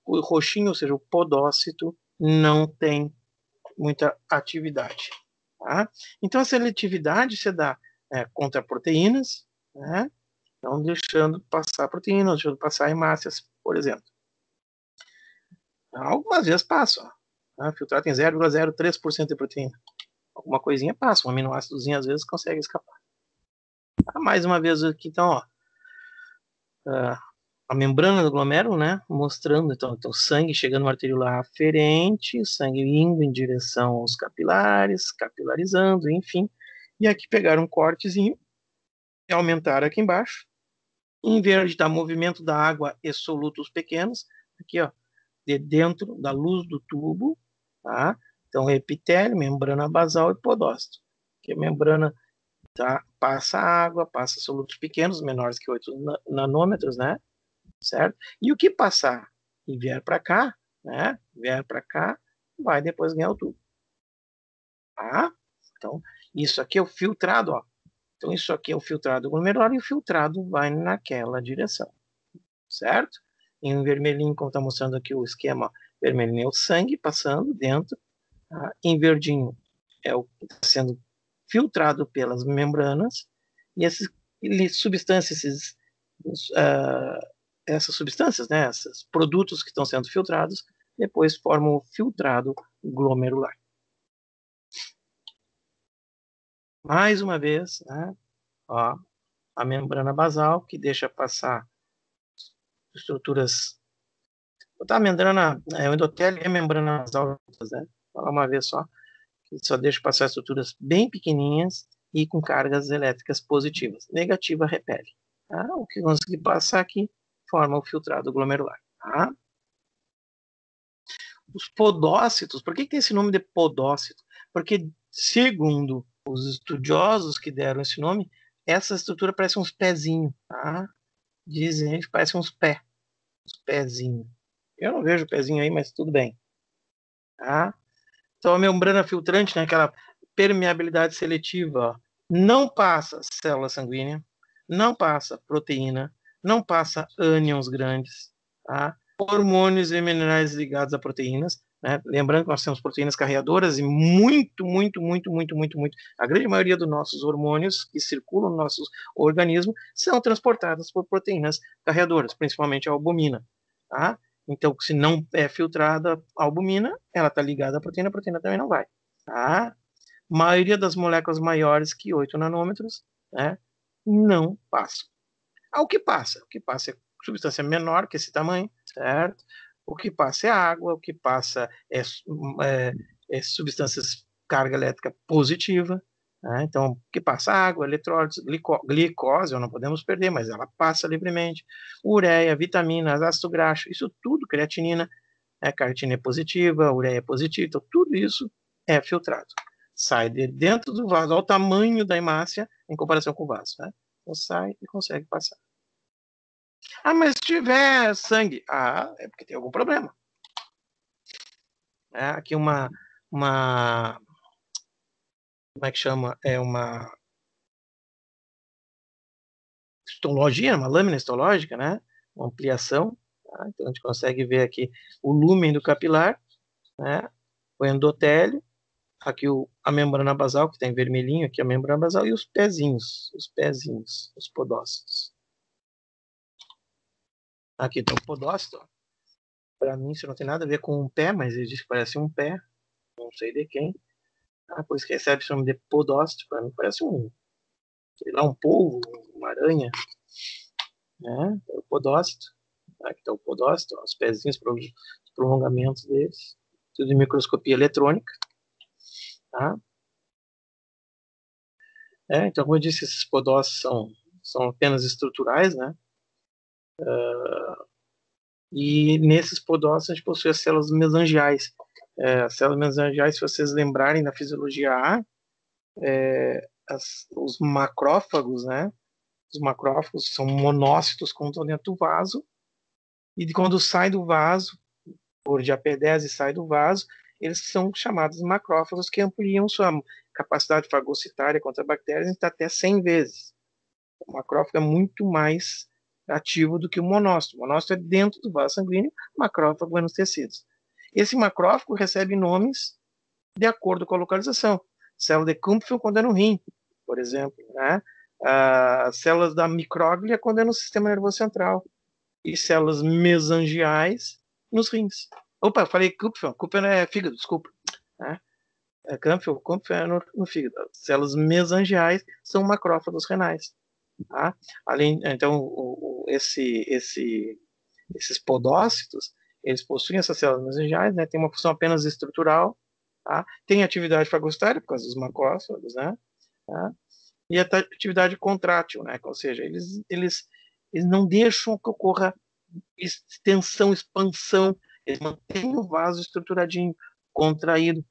o roxinho, ou seja, o podócito, não tem muita atividade. Tá? Então, a seletividade se dá contra proteínas, né? Não deixando passar proteínas, deixando passar hemácias, por exemplo. Algumas vezes passam. Tá? Filtrado tem 0,03% de proteína. Alguma coisinha passa, um aminoácidozinho às vezes consegue escapar. Tá? Mais uma vez aqui, então, ó, a membrana do glomérulo, né, mostrando então o sangue chegando no arteriolar aferente, o sangue indo em direção aos capilares, capilarizando, enfim. E aqui pegaram um cortezinho e aumentaram aqui embaixo. Em vez de dar movimento da água e solutos pequenos, aqui, ó, de dentro da luz do tubo, tá? Então, epitélio, membrana basal e podócito. Que a membrana passa água, passa solutos pequenos, menores que 8 nanômetros, né? Certo? E o que passar e vier para cá, né? Vier para cá, vai depois ganhar o tubo. Tá? Então, isso aqui é o filtrado, ó. Então, isso aqui é o filtrado glomerular e o filtrado vai naquela direção, certo? Em vermelhinho, como está mostrando aqui o esquema, vermelhinho é o sangue passando dentro, tá? Em verdinho é o que está sendo filtrado pelas membranas, e essas substâncias, essas substâncias, né, esses produtos que estão sendo filtrados, depois formam o filtrado glomerular. Mais uma vez, né, ó, a membrana basal, que deixa passar estruturas. A membrana, o endotélio e a membrana basal, né? Fala uma vez só, que só deixa passar estruturas bem pequenininhas e com cargas elétricas positivas. Negativa repele. Tá? O que conseguir passar aqui forma o filtrado glomerular. Tá? Os podócitos, por que tem esse nome de podócito? Porque, segundo os estudiosos que deram esse nome, essa estrutura parece uns pezinhos, tá? Dizem que parece uns pezinhos. Eu não vejo o pezinho aí, mas tudo bem. Tá? Então, a membrana filtrante, né, aquela permeabilidade seletiva, ó, não passa célula sanguínea, não passa proteína, não passa ânions grandes, tá? Hormônios e minerais ligados a proteínas, né? Lembrando que nós temos proteínas carreadoras e muito, a grande maioria dos nossos hormônios que circulam no nosso organismo são transportados por proteínas carreadoras, principalmente a albumina, tá? Então, se não é filtrada a albumina, ela está ligada à proteína, a proteína também não vai, tá? A maioria das moléculas maiores que 8 nanômetros, né, não passam. O que passa? O que passa é substância menor que esse tamanho, certo? O que passa é água, o que passa é substâncias carga elétrica positiva, né? Então, o que passa água, eletrólitos, glicose, não podemos perder, mas ela passa livremente, ureia, vitaminas, ácido graxo, isso tudo, creatinina, cartina é positiva, ureia é positiva, então tudo isso é filtrado. Sai de dentro do vaso, olha o tamanho da hemácia em comparação com o vaso, né? Então sai e consegue passar. Mas se tiver sangue, é porque tem algum problema. Aqui como é que chama? É uma histologia, uma lâmina histológica, né? Uma ampliação, Tá? Então a gente consegue ver aqui o lúmen do capilar, né? O endotélio, aqui a membrana basal, que está em vermelhinho, aqui a membrana basal, e os pezinhos, os podócitos. Aqui está o podócito. Para mim isso não tem nada a ver com um pé, mas ele diz que parece um pé, não sei de quem. Por isso que recebe o nome de podócito. Para mim parece sei lá, um polvo, uma aranha, né? É o podócito. Aqui está o podócito, os pezinhos, os prolongamentos deles. Tudo em microscopia eletrônica. Tá? Então, como eu disse, esses podócitos são apenas estruturais, né? E nesses podócitos a gente possui as células mesangiais. As células mesangiais, se vocês lembrarem da fisiologia A, os macrófagos, né? Os macrófagos são monócitos que estão dentro do vaso, e quando sai do vaso, por diapedese sai do vaso, eles são chamados macrófagos, que ampliam sua capacidade fagocitária contra bactérias até 100 vezes. O macrófago é muito mais ativo do que o monócito. O monócito é dentro do vaso sanguíneo, o macrófago é nos tecidos. Esse macrófago recebe nomes de acordo com a localização. Célula de Kupffer quando é no rim, por exemplo, né? As células da micróglia quando é no sistema nervoso central. E células mesangiais nos rins. Opa, eu falei Kupffer. Kupffer é fígado, desculpa. Né? Kupffer é no fígado. Células mesangiais são macrófagos renais. Tá? Então, esses podócitos, eles possuem essas células mesangiais, né? Tem uma função apenas estrutural, tá? Tem atividade fagocitária por causa dos macrófagos, né? Tá? E a atividade contrátil, né? Ou seja, eles não deixam que ocorra extensão, expansão, eles mantêm o vaso estruturadinho, contraído.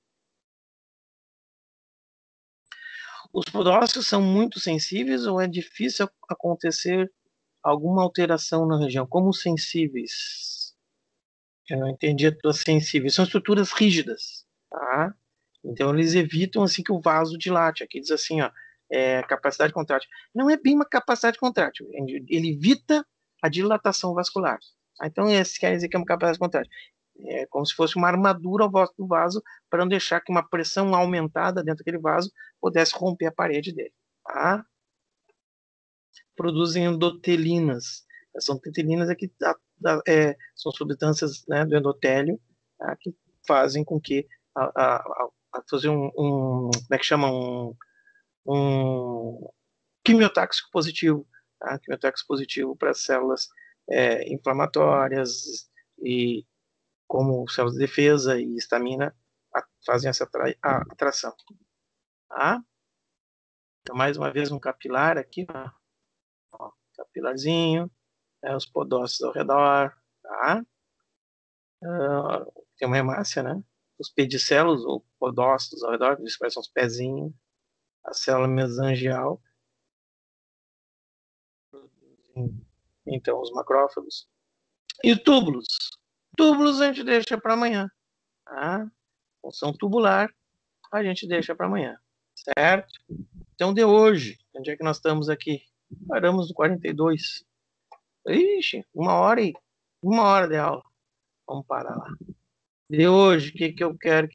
Os podócitos são muito sensíveis ou é difícil acontecer alguma alteração na região? Como sensíveis? Eu não entendi a tua sensíveis. São estruturas rígidas, tá? Então eles evitam assim que o vaso dilate. Aqui diz assim, ó, capacidade contrátil. Não é bem uma capacidade contrátil. Ele evita a dilatação vascular. Então esse quer dizer que é uma capacidade contrátil. É como se fosse uma armadura ao volta do vaso para não deixar que uma pressão aumentada dentro daquele vaso pudesse romper a parede dele. Tá? Produzem endotelinas. São endotelinas aqui são substâncias, né, do endotélio, tá, que fazem com que fazer como é que chama, um quimiotáxico positivo, tá? Quimiotáxico positivo para células inflamatórias, e como células de defesa e estamina fazem essa atração. Tá? Então, mais uma vez, um capilar aqui, ó, capilarzinho, os podócitos ao redor, tá? Tem uma hemácia, né? Os pedicelos, ou podócitos ao redor, eles parecem uns pezinhos, a célula mesangial, então os macrófagos, e túbulos. Túbulos a gente deixa para amanhã, tá? Função tubular a gente deixa para amanhã, certo? Então, de hoje, onde é que nós estamos aqui? Paramos no 42. Ixi, uma hora de aula. Vamos parar lá. De hoje, o que eu quero